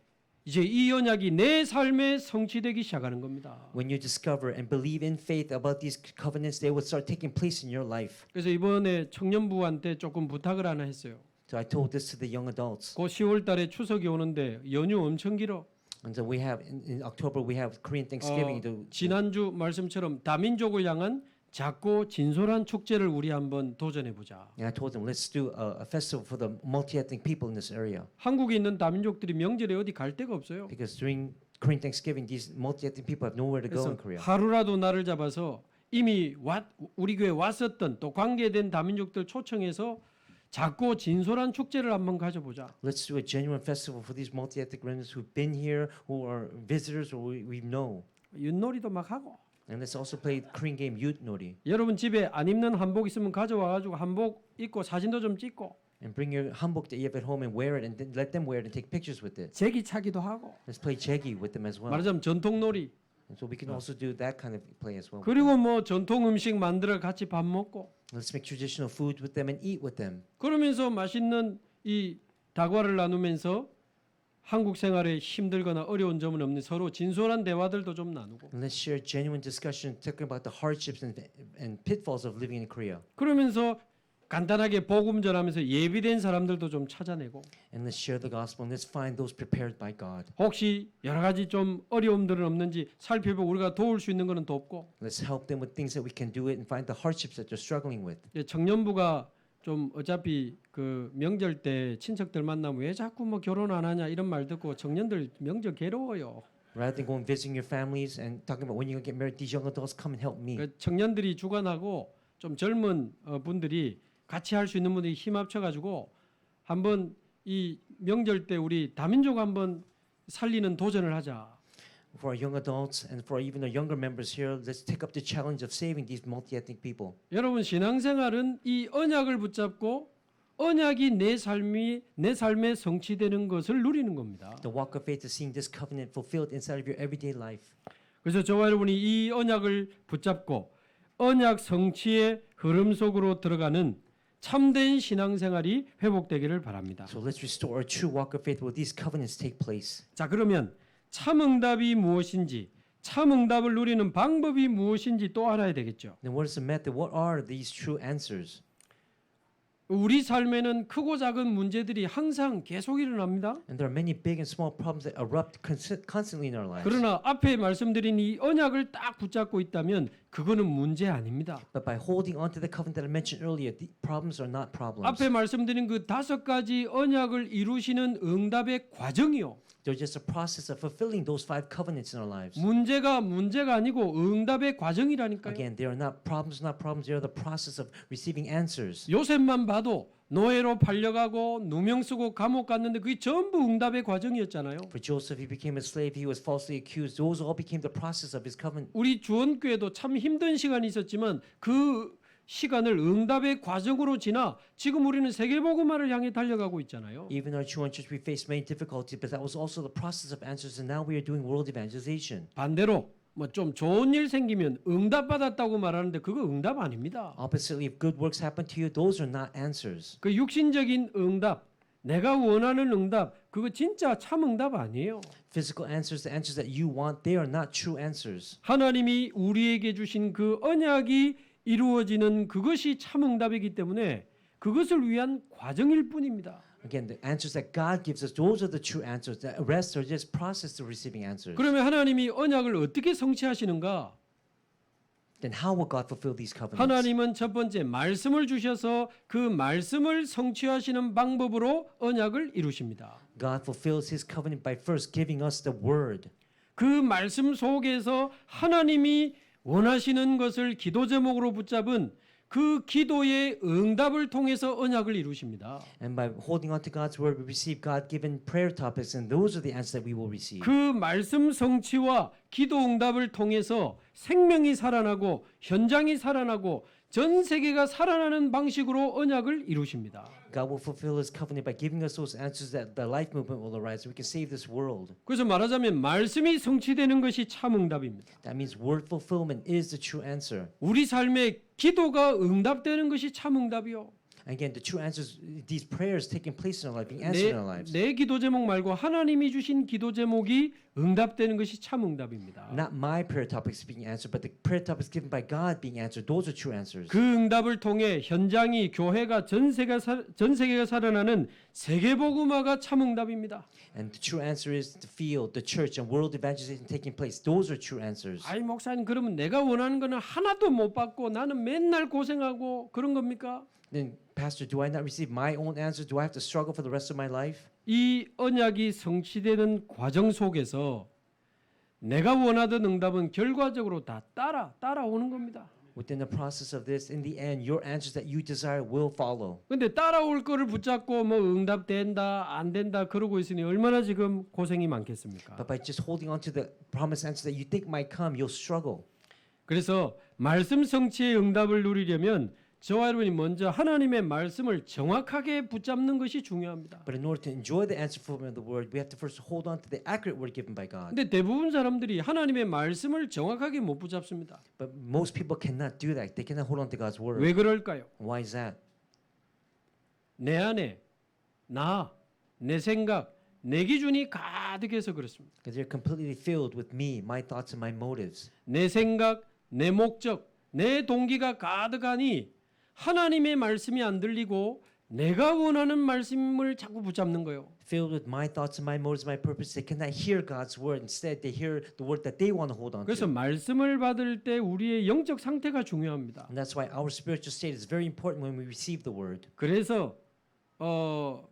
이제 이 언약이 내 삶에 성취되기 시작하는 겁니다. When you discover and believe in faith about these covenants, they will start taking place in your life. 그래서 이번에 청년부한테 조금 부탁을 하나 했어요. So I told this to the young adults. 곧 10월 달에 추석이 오는데 연휴 엄청 길어. And so we have in October we have Korean Thanksgiving. 지난주 말씀처럼 다민족을 향한 작고 진솔한 축제를 우리 한번 도전해 보자. And I told them, let's do a festival for the multi-ethnic people in this area. 한국에 있는 다민족들이 명절에 어디 갈 데가 없어요. Because during Korean Thanksgiving, these multi-ethnic people have nowhere to go in 그래서 Korea. 하루라도 날을 잡아서 이미 우리 교회 왔었던 또 관계된 다민족들 초청해서 작고 진솔한 축제를 한번 가져보자. Let's do a genuine festival for these multi-ethnic remnants who've been here, who are visitors, or we know. 윷놀이도 막 하고. And let's also play Korean game Youth Nori. 여러분 집에 안 입는 한복 있으면 가져와가지고 한복 입고 사진도 좀 찍고. And bring your hanbok that you have at home and wear it, and then let them wear it and take pictures with it. 제기차기도 하고. Let's play je기 with them as well. 말하자면 전통놀이. And so we can also do that kind of play as well. 그리고 뭐 전통 음식 만들어 같이 밥 먹고. Let's make traditional food with them and eat with them. 그러면서 맛있는 이 다과를 나누면서 한국 생활에 힘들거나 어려운 점은 없는 서로 진솔한 대화들도 좀 나누고. And let's share genuine discussion talking about the hardships and pitfalls of living in Korea. 그러면서 간단하게 복음 전하면서 예비된 사람들도 좀 찾아내고. And let's share the gospel and let's find those prepared by God. 혹시 여러 가지 좀 어려움들은 없는지 살펴보고 우리가 도울 수 있는 것은 돕고. Let's help them with things that we can do it and find the hardships that they're struggling with. 청년부가 좀 어차피 그 명절 때 친척들 만나면 왜 자꾸 뭐 결혼 안 하냐 이런 말 듣고 청년들 명절 괴로워요. Rather than going visiting your families and talking about when you're going to get married, these young adults come and help me. 그 청년들이 주관하고 좀 젊은 분들이 같이 할 수 있는 분들이 힘 합쳐가지고 한번 이 명절 때 우리 다민족 한번 살리는 도전을 하자. For our young adults and for even our younger members here, let's take up the challenge of saving these multi-ethnic people. 여러분 신앙생활은 이 언약을 붙잡고 언약이 내 삶에 성취되는 것을 누리는 겁니다. The walk of faith is seeing this covenant fulfilled inside of your everyday life. 그래서 저와 여러분이 이 언약을 붙잡고 언약 성취의 흐름 속으로 들어가는 참된 신앙생활이 회복되기를 바랍니다. So let's restore our true walk of faith where these covenants take place. 자, 그러면 참응답이 무엇인지, 참응답을 누리는 방법이 무엇인지 또 알아야 되겠죠. Then what is the method? What are these true answers? 우리 삶에는 크고 작은 문제들이 항상 계속 일어납니다. And there are many big and small problems that erupt constantly in our lives. 그러나 앞에 말씀드린 이 언약을 딱 붙잡고 있다면 그거는 문제 아닙니다. But by holding on to the covenant that I mentioned earlier, the problems are not problems. 앞에 말씀드린 그 5가지 언약을 이루시는 응답의 과정이요. They're just a process of fulfilling those 5 covenants in our lives. 문제가 아니고 응답의 과정이라니까요. Again, they are not problems. They are the process of receiving answers. 요셉만 봐도 노예로 팔려가고 누명 쓰고 감옥 갔는데 그게 전부 응답의 과정이었잖아요. For Joseph, he became a slave. He was falsely accused. Those all became the process of his covenant. 우리 주원교회도 참 힘든 시간이 있었지만 그 시간을 응답의 과정으로 지나 지금 우리는 세계복음화를 향해 달려가고 있잖아요. Even our Chuan Church, we faced many difficulties, but that was also the process of answers. And now we are doing world evangelization. 반대로 뭐 좀 좋은 일 생기면 응답 받았다고 말하는데 그거 응답 아닙니다. Oppositely, if good works happen to you, those are not answers. 그 육신적인 응답, 내가 원하는 응답, 그거 진짜 참응답 아니에요. Physical answers, the answers that you want, they are not true answers. 하나님이 우리에게 주신 그 언약이 이루어지는 그것이 참응답이기 때문에 그것을 위한 과정일 뿐입니다. Again, the answers that God gives us, those are the true answers. The rest are just process of receiving answers. 그러면 하나님이 언약을 어떻게 성취하시는가? Then how will God fulfill these covenants? 하나님은 첫 번째 말씀을 주셔서 그 말씀을 성취하시는 방법으로 언약을 이루십니다. God fulfills His covenant by first giving us the word. 그 말씀 속에서 하나님이 원하시는 것을 기도 제목으로 붙잡은 그 기도의 응답을 통해서 언약을 이루십니다. And by holding on to God's word, we receive God-given prayer topics, and those are the answers that we will receive. 그 말씀 성취와 기도 응답을 통해서 생명이 살아나고 현장이 살아나고 전 세계가 살아나는 방식으로 언약을 이루십니다. God will fulfill His covenant by giving us those answers that the life movement will arise, so we can save this world. 그래서 말하자면 말씀이 성취되는 것이 참 응답입니다. That means word fulfillment is the true answer. 우리 삶에 기도가 응답되는 것이 참 응답이요. Again, the true answers, these prayers taking place in our life, being answered in our lives. 내 기도 제목 말고 하나님이 주신 기도 제목이 응답되는 것이 참 응답입니다. Not my prayer topics being answered, but the prayer topics given by God being answered. Those are true answers. 그 응답을 통해 현장이 교회가 전 세계가 살아나는 세계 복음화가 참 응답입니다. And the true answer is the field, the church, and world evangelization taking place. Those are true answers. 아이 목사님 그러면 내가 원하는 거는 하나도 못 받고 나는 맨날 고생하고 그런 겁니까? Then, Pastor, do I not receive my own answers? Do I have to struggle for the rest of my life? 이 언약이 성취되는 과정 속에서 내가 원하던 응답은 결과적으로 다 따라오는 겁니다. Within the process of this, in the end, your answers that you desire will follow. 근데 따라올 거를 붙잡고 뭐 응답 된다 안 된다 그러고 있으니 얼마나 지금 고생이 많겠습니까? But by just holding on to the promised answer that you think might come, you'll struggle. 그래서 말씀 성취의 응답을 누리려면 저와 여러분이 먼저 하나님의 말씀을 정확하게 붙잡는 것이 중요합니다. But in order to enjoy the answer fulfillment of the word, we have to first hold on to the accurate word given by God. 근데 대부분 사람들이 하나님의 말씀을 정확하게 못 붙잡습니다. But most people cannot do that. They cannot hold on to God's word. 왜 그럴까요? Why is that? 내 안에 내 생각, 내 기준이 가득해서 그렇습니다. Because they're completely filled with me, my thoughts and my motives. 내 생각, 내 목적, 내 동기가 가득하니 하나님의 말씀이 안 들리고 내가 원하는 말씀을 자꾸 붙잡는 거예요. Filled with my thoughts and my motives, my purpose, they cannot hear God's word. Instead, they hear the word that they want to hold on 그래서 to. 말씀을 받을 때 우리의 영적 상태가 중요합니다. And that's why our spiritual state is very important when we receive the word. 그래서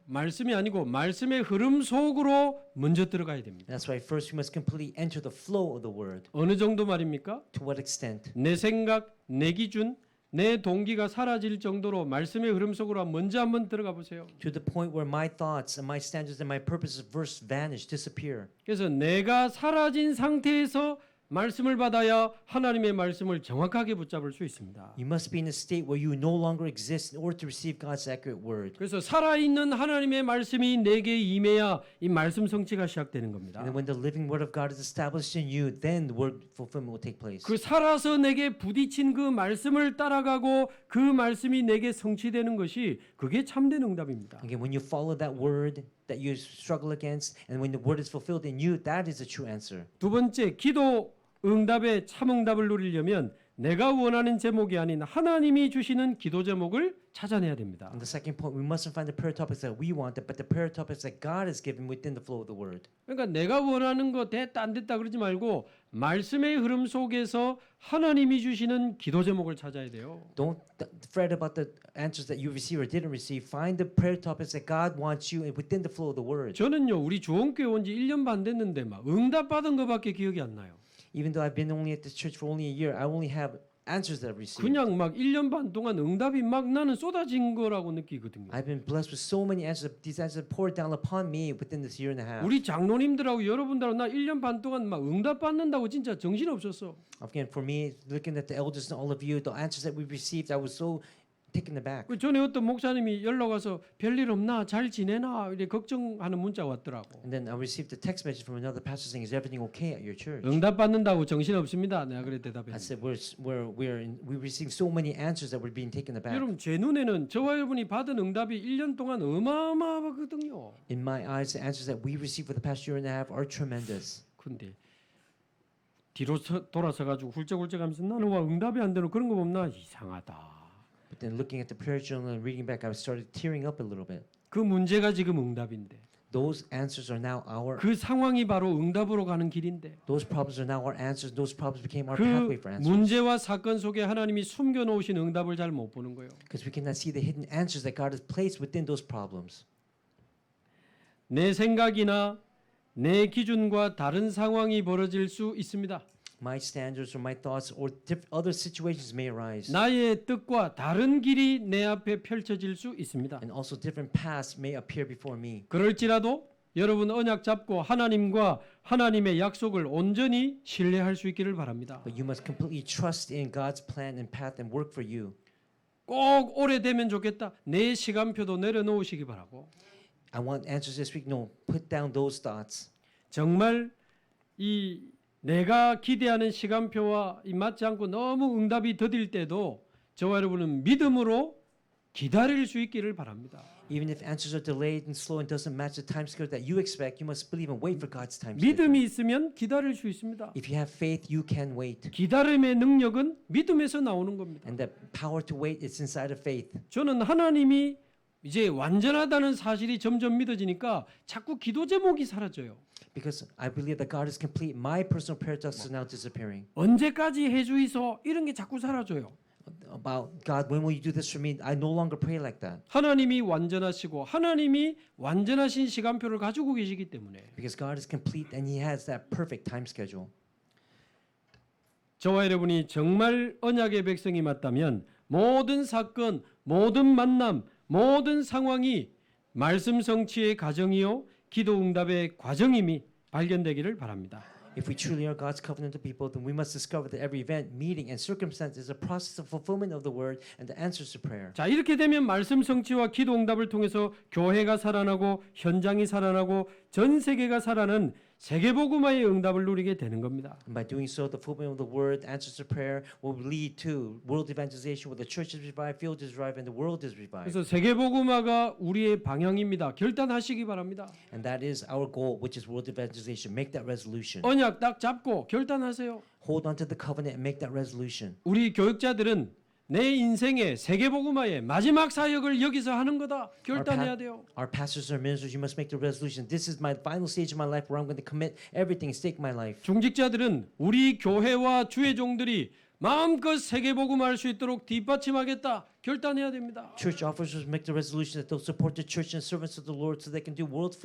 말씀이 아니고 말씀의 흐름 속으로 먼저 들어가야 됩니다. And that's why first we must completely enter the flow of the word. 어느 정도 말입니까? To what extent? 내 생각, 내 기준, 내 동기가 사라질 정도로 말씀의 흐름 속으로 먼저 한번 들어가 보세요. To the point where my thoughts and my standards and my purposes first vanish, disappear. 그래서 내가 사라진 상태에서 말씀을 받아야 하나님의 말씀을 정확하게 붙잡을 수 있습니다. You must be in a state where you no longer exist in order to receive God's accurate word. 그래서 살아있는 하나님의 말씀이 내게 임해야 이 말씀 성취가 시작되는 겁니다. And then when the living word of God is established in you, then the word fulfillment will take place. 그 살아서 내게 부딪힌 그 말씀을 따라가고 그 말씀이 내게 성취되는 것이 그게 참된 응답입니다. Again, when you follow that word that you struggle against, and when the word is fulfilled in you, that is a true answer. 두 번째, 기도 응답의 참 응답을 누리려면 내가 원하는 제목이 아닌 하나님이 주시는 기도 제목을 찾아내야 됩니다. And the second point, we mustn't find the prayer topics that we want, but the prayer topics that God has given within the flow of the word. 그러니까 내가 원하는 거 됐다 안 됐다 그러지 말고 말씀의 흐름 속에서 하나님이 주시는 기도 제목을 찾아야 돼요. Don't fret about the answers that you receive or didn't receive. Find the prayer topics that God wants you within the flow of the word. 저는요 우리 조원교회 온 지 1년 반 됐는데 막 응답 받은 거밖에 기억이 안 나요. Even though I've been only at this church for only a year, I only have answers that I've received. 그냥 막 1년 반 동안 응답이 막 나는 쏟아진 거라고 느끼거든요. I've been blessed with so many answers. These answers poured down upon me within this year and a half. 우리 장로님들하고 여러분들하고 나 1년 반 동안 막 응답 받는다고 진짜 정신 없었어. Again, for me, looking at the elders and all of you, the answers that we've received, I was so taken aback. 그 전에 어떤 목사님이 연락 와서 별일 없나 잘 지내나 이렇게 걱정하는 문자가 왔더라고. And then I received a text message from another pastor saying, "Is everything okay at your church?" 응답 받는다고 정신 없습니다. 내가 그래 I 대답했는데. said, "We received so many answers that we're being taken aback." 여러분 제 눈에는 저와 여러분이 받은 응답이 1년 동안 어마어마하거든요. In my eyes, the answers that we received for the past year and a half are tremendous. 근데 뒤로 돌아서 가지고 훌쩍훌쩍하면서 나는 와 응답이 안 되는 그런 거 보면 나 이상하다. But then looking at the prayer journal and reading back, I started tearing up a little bit. 그 문제가 지금 응답인데 Those answers are now our. 그 상황이 바로 응답으로 가는 길인데 Those problems are now our answers. Those problems became our 그 pathway for answers. 문제와 사건 속에 하나님이 숨겨놓으신 응답을 잘 못 보는 거예요. Because we cannot see the hidden answers that God has placed within those problems. 내 생각이나 내 기준과 다른 상황이 벌어질 수 있습니다. My standards or my thoughts or other situations may arise. 나의 뜻과 다른 길이 내 앞에 펼쳐질 수 있습니다. And also different paths may appear before me. 그럴지라도 여러분 언약 잡고 하나님과 하나님의 약속을 온전히 신뢰할 수 있기를 바랍니다. But you must completely trust in God's plan and path and work for you. 꼭 오래되면 좋겠다. 내 시간표도 내려놓으시기 바라고. I want answers this week. No, put down those thoughts. 정말 이 내가 기대하는 시간표와 맞지 않고 너무 응답이 더딜 때도 저와 여러분은 믿음으로 기다릴 수 있기를 바랍니다. Even if answers are delayed and slow and doesn't match the time schedule that you expect, you must believe and wait for God's time schedule. 믿음이 있으면 기다릴 수 있습니다. If you have faith, you can wait. 기다림의 능력은 믿음에서 나오는 겁니다. And the power to wait is inside of faith. 저는 하나님이 이제 완전하다는 사실이 점점 믿어지니까 자꾸 기도 제목이 사라져요. Because I believe that God is complete. My personal prayer tasks are now disappearing. 언제까지 해주이소 이런 게 자꾸 사라져요. About God, when will you do this for me? I no longer pray like that. 하나님이 완전하시고 하나님이 완전하신 시간표를 가지고 계시기 때문에 Because God is complete and He has that perfect time schedule. 저와 여러분이 정말 언약의 백성이 맞다면 모든 사건, 모든 만남, 모든 상황이 말씀 성취의 과정이요 기도 응답의 과정임이 발견되기를 바랍니다. If we truly are God's covenantal people, then we must discover that every event, meeting, and circumstance is a process of fulfillment of the word and the answers to prayer. 자, 이렇게 되면 말씀 성취와 기도 응답을 통해서 교회가 살아나고 현장이 살아나고 전 세계가 살아나는 세계복음화의 응답을 누리게 되는 겁니다. And by doing so, the fulfillment of the word, answers to prayer, will lead to world evangelization, where the church is revived, field is revived, and the world is revived. 그래서 세계복음화가 우리의 방향입니다. 결단하시기 바랍니다. And that is our goal, which is world evangelization. Make that resolution. 언약 딱 잡고 결단하세요. Hold on to the covenant and make that resolution. 우리 교육자들은 내 인생의 세계복음화의 마지막 사역을 여기서 하는 거다. 결단해야 돼요. Our pastors or ministers, you must make the resolution. This is my final stage of my life where I'm going to commit everything, stake my life. 중직자들은 우리 교회와 주의 종들이 마음껏 세계복음화할 수 있도록 뒷받침하겠다. 결단해야 됩니다. Church officers make the resolution that they'll support the church and servants of the Lord so they can do world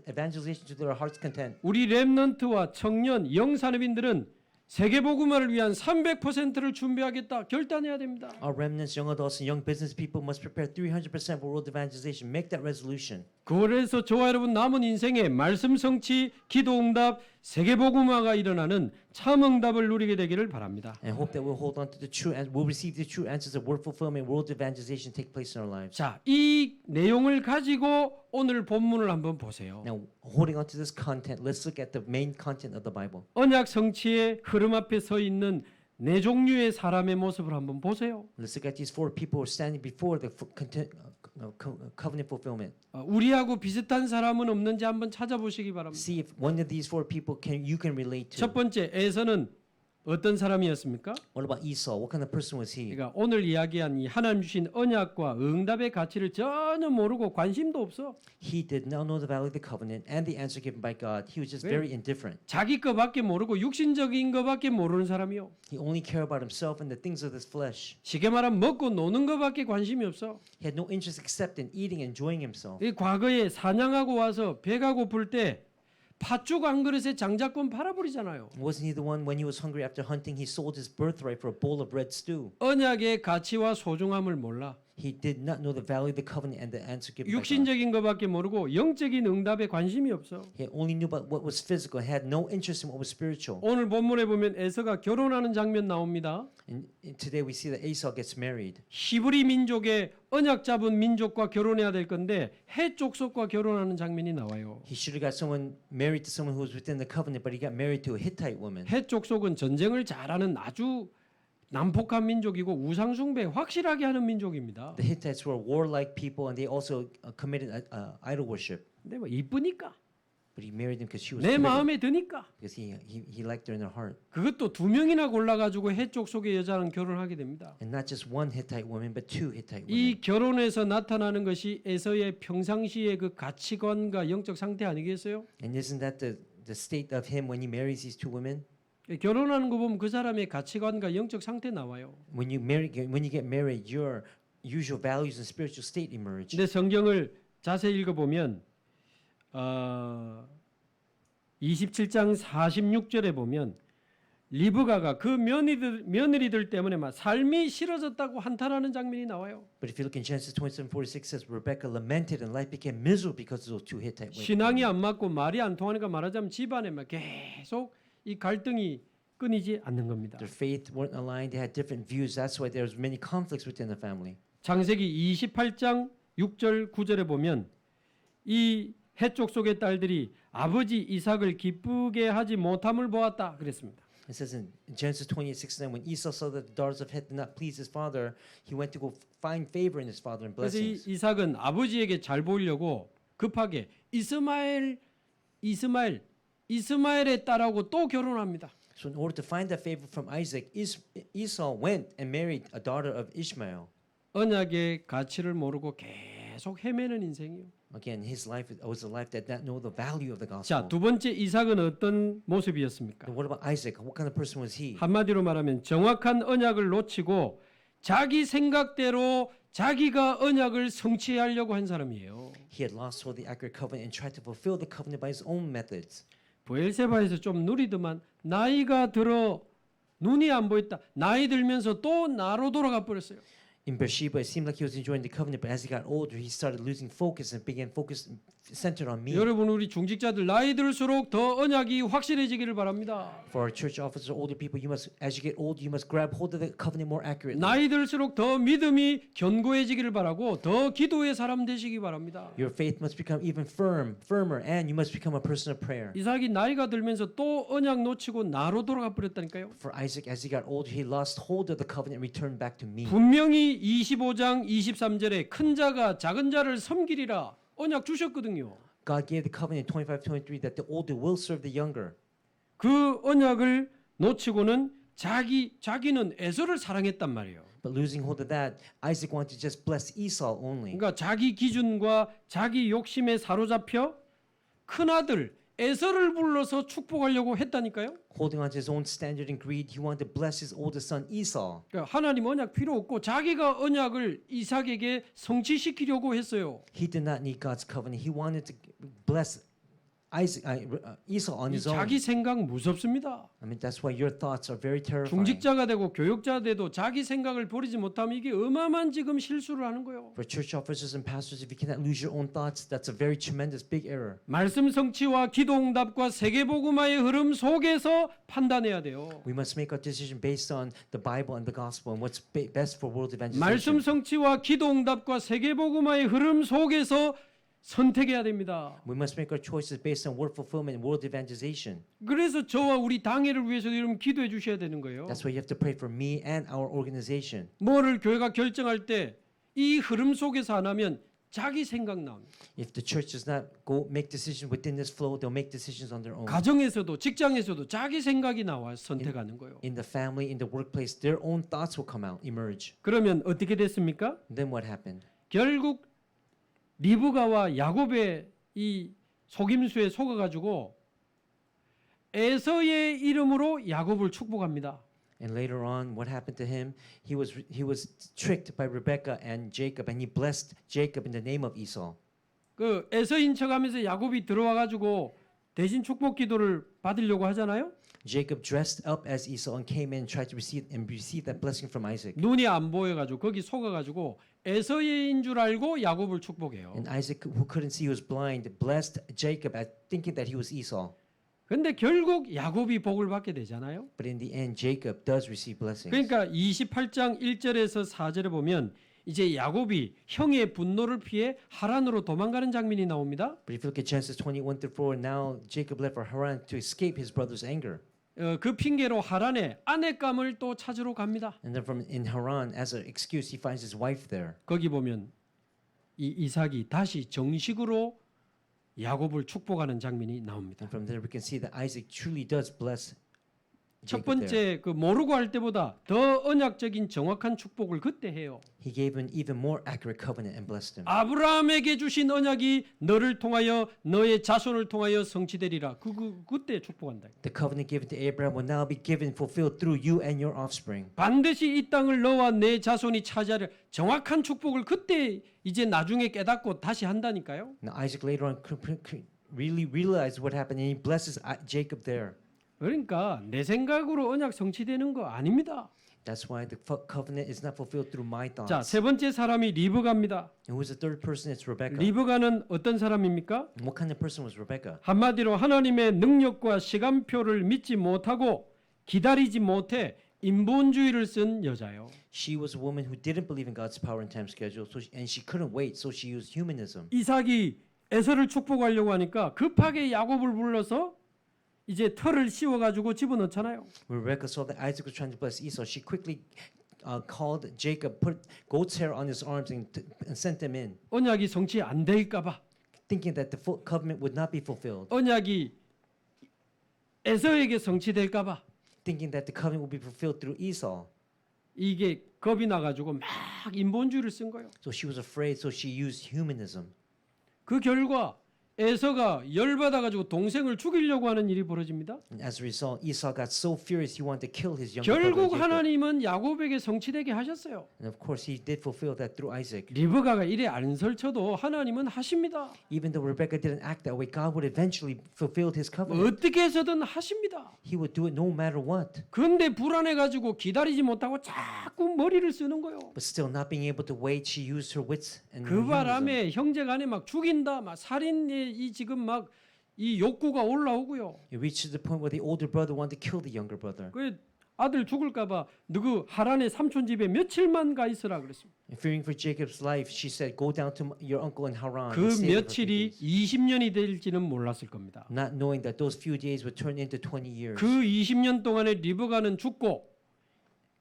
evangelization to their heart's content. 우리 렘넌트와 청년, 영산업인들은 세계복음화를 위한 300%를 준비하겠다. 결단해야 됩니다. Our remnants, young adults, and young business people must prepare 300% for world evangelization. Make that resolution. 그래서 저와 여러분 남은 인생에 말씀 성취, 기도 응답, 세계복음화가 일어나는 참 응답을 누리게 되기를 바랍니다. And hope that we'll hold on to the true and we'll receive the true answers of word fulfillment, world evangelization take place in our lives. 자, 이 내용을 가지고 오늘 본문을 한번 보세요. Now, holding on to this content, let's look at the main content of the Bible. 언약 성취의 흐름 앞에 서 있는 네 종류의 사람의 모습을 한번 보세요. Let's look at these four people who are standing before the covenant fulfillment. 우리하고 비슷한 사람은 없는지 한번 찾아보시기 바랍니다. See if one of these four people you can relate to. 첫 번째 에서는 어떤 사람이었습니까? What about Esau? What kind of person was he? 그러니까 오늘 이야기한 이 하나님 주신 언약과 응답의 가치를 전혀 모르고 관심도 없어. He did not know the value of the covenant and the answer given by God. He was just 왜? very indifferent. 자기 거밖에 모르고 육신적인 거밖에 모르는 사람이요. He only cared about himself and the things of this flesh. 쉽게 말하면 먹고 노는 거밖에 관심이 없어. He had no interest except in eating and enjoying himself. 이 과거에 사냥하고 와서 배가 고플 때 팥죽 한 그릇에 장자권 팔아버리잖아요. Wasn't he the one when he was hungry after hunting, he sold his birthright for a bowl of red stew? 언약의 가치와 소중함을 몰라. He did not know the value of the covenant and the answer given by God. 육신적인 것밖에 모르고 영적인 응답에 관심이 없어. He only knew about what was physical, had no interest in what was spiritual. 오늘 본문에 보면 에서가 결혼하는 장면 나옵니다. And today we see that Esau gets married. 히브리 민족의 언약 잡은 민족과 결혼해야 될 건데 헷 족속과 결혼하는 장면이 나와요. He should have got someone married to someone who was within the covenant, but he got married to a Hittite woman. 헷 족속은 전쟁을 잘하는 아주 난폭한 민족이고 우상 숭배 확실하게 하는 민족입니다. The Hittites were warlike people, and they also committed idol worship. 근데 뭐 이쁘니까 But he married them because she was 내 pretty, 마음에 드니까 because he liked her in her heart. 그것도 두 명이나 골라가지고 헷 족속의 여자랑 결혼하게 됩니다. And not just one Hittite woman, but two Hittite women. 이 결혼에서 나타나는 것이 에서의 평상시의 그 가치관과 영적 상태 아니겠어요? And isn't that the state of him when he marries these two women? 결혼하는 거 보면 그 사람의 가치관과 영적 상태 나와요. When you get married, your usual values and spiritual state emerge. 근데 성경을 자세히 읽어보면 27장 46절에 보면 리브가가 그 며느리들 때문에 막 삶이 싫어졌다고 한탄하는 장면이 나와요. But if you look in Genesis 27:46, says Rebecca lamented and life became miserable because of those two Hittite women. 신앙이 안 맞고 말이 안 통하니까 말하자면 집안에 막 계속 이 갈등이 끊이지 않는 겁니다. Their faith weren't aligned. They had different views. That's why there was many conflicts within the family. 창세기 28장 6절 9절에 보면 이 해족 속의 딸들이 아버지 이삭을 기쁘게 하지 못함을 보았다 그랬습니다. It says in Genesis 28:6, when Esau saw that the daughters of Het did not please his father, he went to go find favor in his father and 그래서 이 blessings. 이삭은 아버지에게 잘 보이려고 급하게 이스마엘의 딸하고 또 결혼합니다. So in order to find that favor from Isaac, Esau went and married a daughter of Ishmael. 언약의 가치를 모르고 계속 헤매는 인생이요. Again, his life was a life that did not know the value of the gospel. 자, 두 번째 이삭은 어떤 모습이었습니까? And what about Isaac? What kind of person was he? 한마디로 말하면 정확한 언약을 놓치고 자기 생각대로 자기가 언약을 성취하려고 한 사람이에요. He had lost hold of the accurate covenant and tried to fulfill the covenant by his own methods. 브엘세바에서 좀 누리더만 나이가 들어 눈이 안 보였다. 나이 들면서 또 나로 돌아가 버렸어요. In Beersheba, it seemed like he was enjoying the covenant, but as he got older, he started losing focus and began focus centered on me. 여러분 우리 중직자들 나이 들수록 더 언약이 확실해지기를 바랍니다. For our church officers, older people, you must, as you get older, you must grab hold of the covenant more accurately. 나이 들수록 더 믿음이 견고해지기를 바라고 더 기도의 사람 되시기 바랍니다. Your faith must become even firmer, and you must become a person of prayer. 이삭이 나이가 들면서 또 언약 놓치고 나로 돌아가 버렸다니까요. For Isaac, as he got older, he lost hold of the covenant and returned back to me. 분명히 25장 23절에 큰 자가 작은 자를 섬기리라 언약 주셨거든요. God gave the covenant in 25:23 that the older will serve the younger. 그 언약을 놓치고는 자기는 에서를 사랑했단 말이에요. But losing hold of that, Isaac wanted to just bless Esau only. 그러니까 자기 기준과 자기 욕심에 사로잡혀 큰 아들 에서를 불러서 축복하려고 했다니까요. Holding on to his own standard and greed, he wanted to bless his oldest son Esau. 그러니까 하나님 언약 필요 없고 자기가 언약을 이삭에게 성취시키려고 했어요. He did not need God's covenant. He wanted to bless Esau on 이 his own. 자기 생각 무섭습니다. I mean, that's why your thoughts are very terrifying. 중직자가 되고 교육자 돼도 자기 생각을 버리지 못하면 이게 어마어마한 지금 실수를 하는 거예요. For church officers and pastors, if you cannot lose your own thoughts, that's a very tremendous big error. 말씀 성취와 기도 응답과 세계복음화의 흐름 속에서 판단해야 돼요. We must make our decision based on the Bible and the gospel and what's best for world 말씀 evangelization. 성취와 기도 응답과 세계복음화의 흐름 속에서 선택해야 됩니다. We must make our choices based on word fulfillment and world evangelization. 그래서 저와 우리 당회를 위해서 여러분 기도해 주셔야 되는 거예요. That's why you have to pray for me and our organization. 뭐를 교회가 결정할 때 이 흐름 속에서 안 하면 자기 생각 나옵니다. If the church does not go make decisions within this flow, they'll make decisions on their own. 가정에서도 직장에서도 자기 생각이 나와 선택하는 거예요. In the family, in the workplace, their own thoughts will come out, emerge. 그러면 어떻게 됐습니까? Then what happened? 결국 리브가와 야곱의 이 속임수에 속아가지고 에서의 이름으로 야곱을 축복합니다. And later on, what happened to him? He was tricked by Rebekah and Jacob, and he blessed Jacob in the name of Esau. 그 에서인 척하면서 야곱이 들어와가지고 대신 축복 기도를 받으려고 하잖아요. Jacob dressed up as Esau and came in and tried to receive that blessing from Isaac. 눈이 안 보여가지고 거기 속아가지고 에서의 줄 알고 야곱을 축복해요. And Isaac, who couldn't see, who was blind, blessed Jacob at thinking that he was Esau. 근데 결국 야곱이 복을 받게 되잖아요. But in the end, Jacob does receive blessings. 그러니까 28장 1절에서 4절에 보면 이제 야곱이 형의 분노를 피해 하란으로 도망가는 장면이 나옵니다. But if you look at Genesis 21 through 4, now Jacob left for Haran to escape his brother's anger. 그 핑계로 하란에 아내감을 또 찾으러 갑니다. And then from in Haran, as an excuse, he finds his wife there. 거기 보면 이 이삭이 다시 정식으로 야곱을 축복하는 장면이 나옵니다. And from there we can see that Isaac truly does bless 첫 Jacob there. 번째 그 모르고 할 때보다 더 언약적인 정확한 축복을 그때 해요. He gave him even more accurate covenant and blessed him. 아브라함에게 주신 언약이 너를 통하여 너의 자손을 통하여 성취되리라. 그때 축복한다. The covenant given to Abraham will now be given fulfilled through you and your offspring. 반드시 이 땅을 너와 내 자손이 차지하려 정확한 축복을 그때 이제 나중에 깨닫고 다시 한다니까요. Now Isaac later on really realized what happened and he blesses Jacob there. 그러니까 내 생각으로 언약 성취되는 거 아닙니다. That's why the covenant is not fulfilled through my 자, thoughts. 세 번째 사람이 리브가입니다. And who is the third person? It's Rebecca. 리브가는 어떤 사람입니까? And what kind of person was Rebecca? 한마디로 하나님의 능력과 시간표를 믿지 못하고 기다리지 못해 인본주의를 쓴 여자요. She was a woman who didn't believe in God's power and time schedule, and she couldn't wait, so she used humanism. 이삭이 에서를 축복하려고 하니까 급하게 야곱을 불러서 이제 털을 씌워가지고 집어넣잖아요. When Rebecca saw that Isaac was trying to bless Esau, she quickly called Jacob, put goat's hair on his arms, and sent him in, 언약이 성취 안 될까봐. thinking that the full covenant would not be fulfilled, 언약이 에서에게 성취될까봐. thinking that the covenant would be fulfilled through Esau. 이게 겁이 나가지고 막 인본주의를 쓴 거예요. So she was afraid, so she used humanism. 그 결과 에서가 열받아가지고 동생을 죽이려고 하는 일이 벌어집니다. And as a result, Esau got so furious he wanted to kill his younger brother 결국 Jacob. 하나님은 야곱에게 성취되게 하셨어요. And of course, he did fulfill that through Isaac. 리브가가 이래 안 설쳐도 하나님은 하십니다. Even though Rebecca didn't act that way, God would eventually fulfill his covenant. 어떻게 해서든 하십니다. He would do it no matter what. 그런데 불안해가지고 기다리지 못하고 자꾸 머리를 쓰는 거예요. But still, not being able to wait, she used her wits and 그 humanism. 바람에 형제간에 막 죽인다, 막 살인의 이 지금 막 이 욕구가 올라오고요. It reached to the point where the older brother wanted to kill the younger brother. 그 아들 죽을까봐 누구 하란의 삼촌 집에 며칠만 가 있으라 그랬습니다. And fearing for Jacob's life, she said, "Go down to your uncle in Haran." 그 and stay there for a few 며칠이 days." 20년이 될지는 몰랐을 겁니다. Not knowing that those few days would turn into 20 years. 그 20년 동안에 리브가는 죽고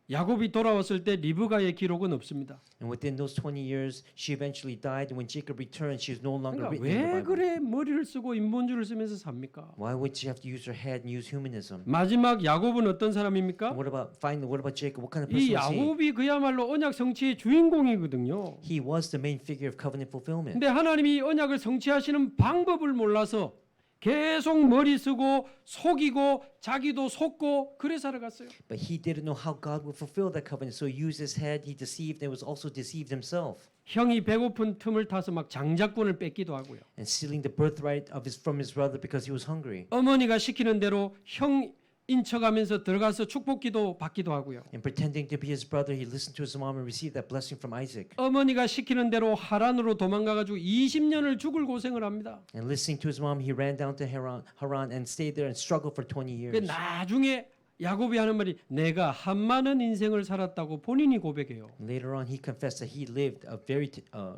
야곱이 돌아왔을 때 리브가의 기록은 없습니다. And within those 20 years, she eventually died. And when Jacob returned, she was no longer 그러니까 written in the 왜 Bible. 그래 머리를 쓰고 인본주의를 쓰면서 삽니까? Why would she have to use her head and use humanism? 마지막 야곱은 어떤 사람입니까? And what about Jacob? What kind of 이 person was he? 야곱이 그야말로 언약 성취의 주인공이거든요. He was the main figure of covenant fulfillment. 근데 하나님이 언약을 성취하시는 방법을 몰라서 계속 머리 쓰고 속이고 자기도 속고 그래 살아갔어요. But he didn't know how God would fulfill that covenant. So he used his head, he deceived, and was also deceived himself. 형이 배고픈 틈을 타서 막 장자권을 뺏기도 하고요. And stealing the birthright from his brother because he was hungry. 어머니가 시키는 대로 형 인척하면서 들어가서 축복기도 받기도 하고요. And pretending to be his brother, he listened to his mom and received that blessing from Isaac. 어머니가 시키는 대로 하란으로 도망가가지고 20년을 죽을 고생을 합니다. And listening to his mom, he ran down to Haran and stayed there and struggled for 20 그 years. 나중에 야곱이 하는 말이 내가 한많은 인생을 살았다고 본인이 고백해요. And later on, he confessed that he lived a very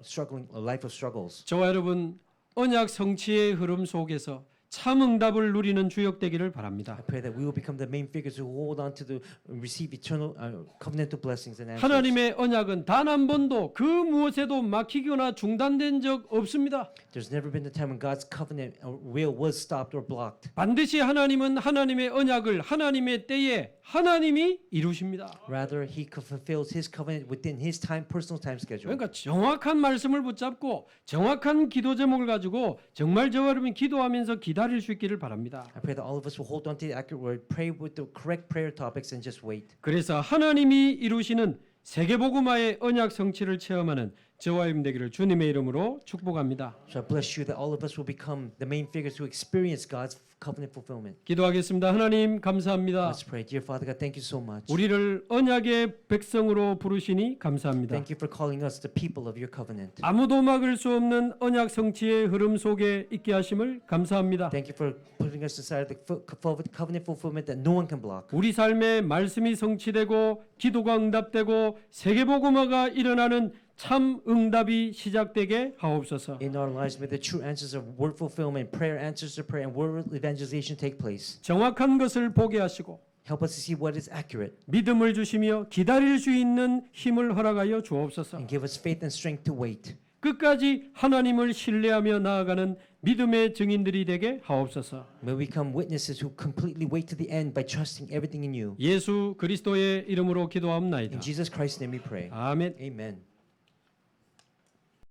struggling a life of struggles. 저와 여러분 언약 성취의 흐름 속에서 참 응답을 누리는 주역 되기를 바랍니다. I pray that we will become the main figures who hold on to the receive eternal covenantal blessings and answers. 하나님의 언약은 단 한 번도 그 무엇에도 막히거나 중단된 적 없습니다. There's never been a time when God's covenant will was stopped or blocked. 반드시 하나님은 하나님의 언약을 하나님의 때에 하나님이 이루십니다. Rather, He fulfills His covenant within His time, personal time schedule. 그러니까 정확한 말씀을 붙잡고 정확한 기도 제목을 가지고 정말 저와 여러분이 기도하면서 기다릴 수 있기를 바랍니다. I pray that all of us will hold on to the accurate word, pray with the correct prayer topics, and just wait. 그래서 하나님이 이루시는 세계복음화의 언약 성취를 체험하는 저와 여러분 되기를 주님의 이름으로 축복합니다. So I bless you that all of us will become the main figures who experience God's covenant fulfillment. 기도하겠습니다. 하나님 감사합니다. Let's pray. Dear Father God, thank you so much. 우리를 언약의 백성으로 부르시니 감사합니다. Thank you for calling us the people of your covenant. 아무도 막을 수 없는 언약 성취의 흐름 속에 있게 하심을 감사합니다. Thank you for putting us inside the covenant fulfillment that no one can block. 우리 삶에 말씀이 성취되고 기도가 응답되고 세계복음화가 일어나는 참 응답이 시작되게 하옵소서. In our lives, may the true answers of word fulfillment, prayer answers to prayer, and word evangelization take place. 정확한 것을 보게 하시고 Help us to see what is accurate 믿음을 주시며 기다릴 수 있는 힘을 허락하여 주옵소서. and give us faith and strength to wait. 끝까지 하나님을 신뢰하며 나아가는 믿음의 증인들이 되게 하옵소서. May we become witnesses who completely wait to the end by trusting everything in you. 예수 그리스도의 이름으로 기도하옵나이다. In Jesus Christ's name we pray. 아멘. Amen.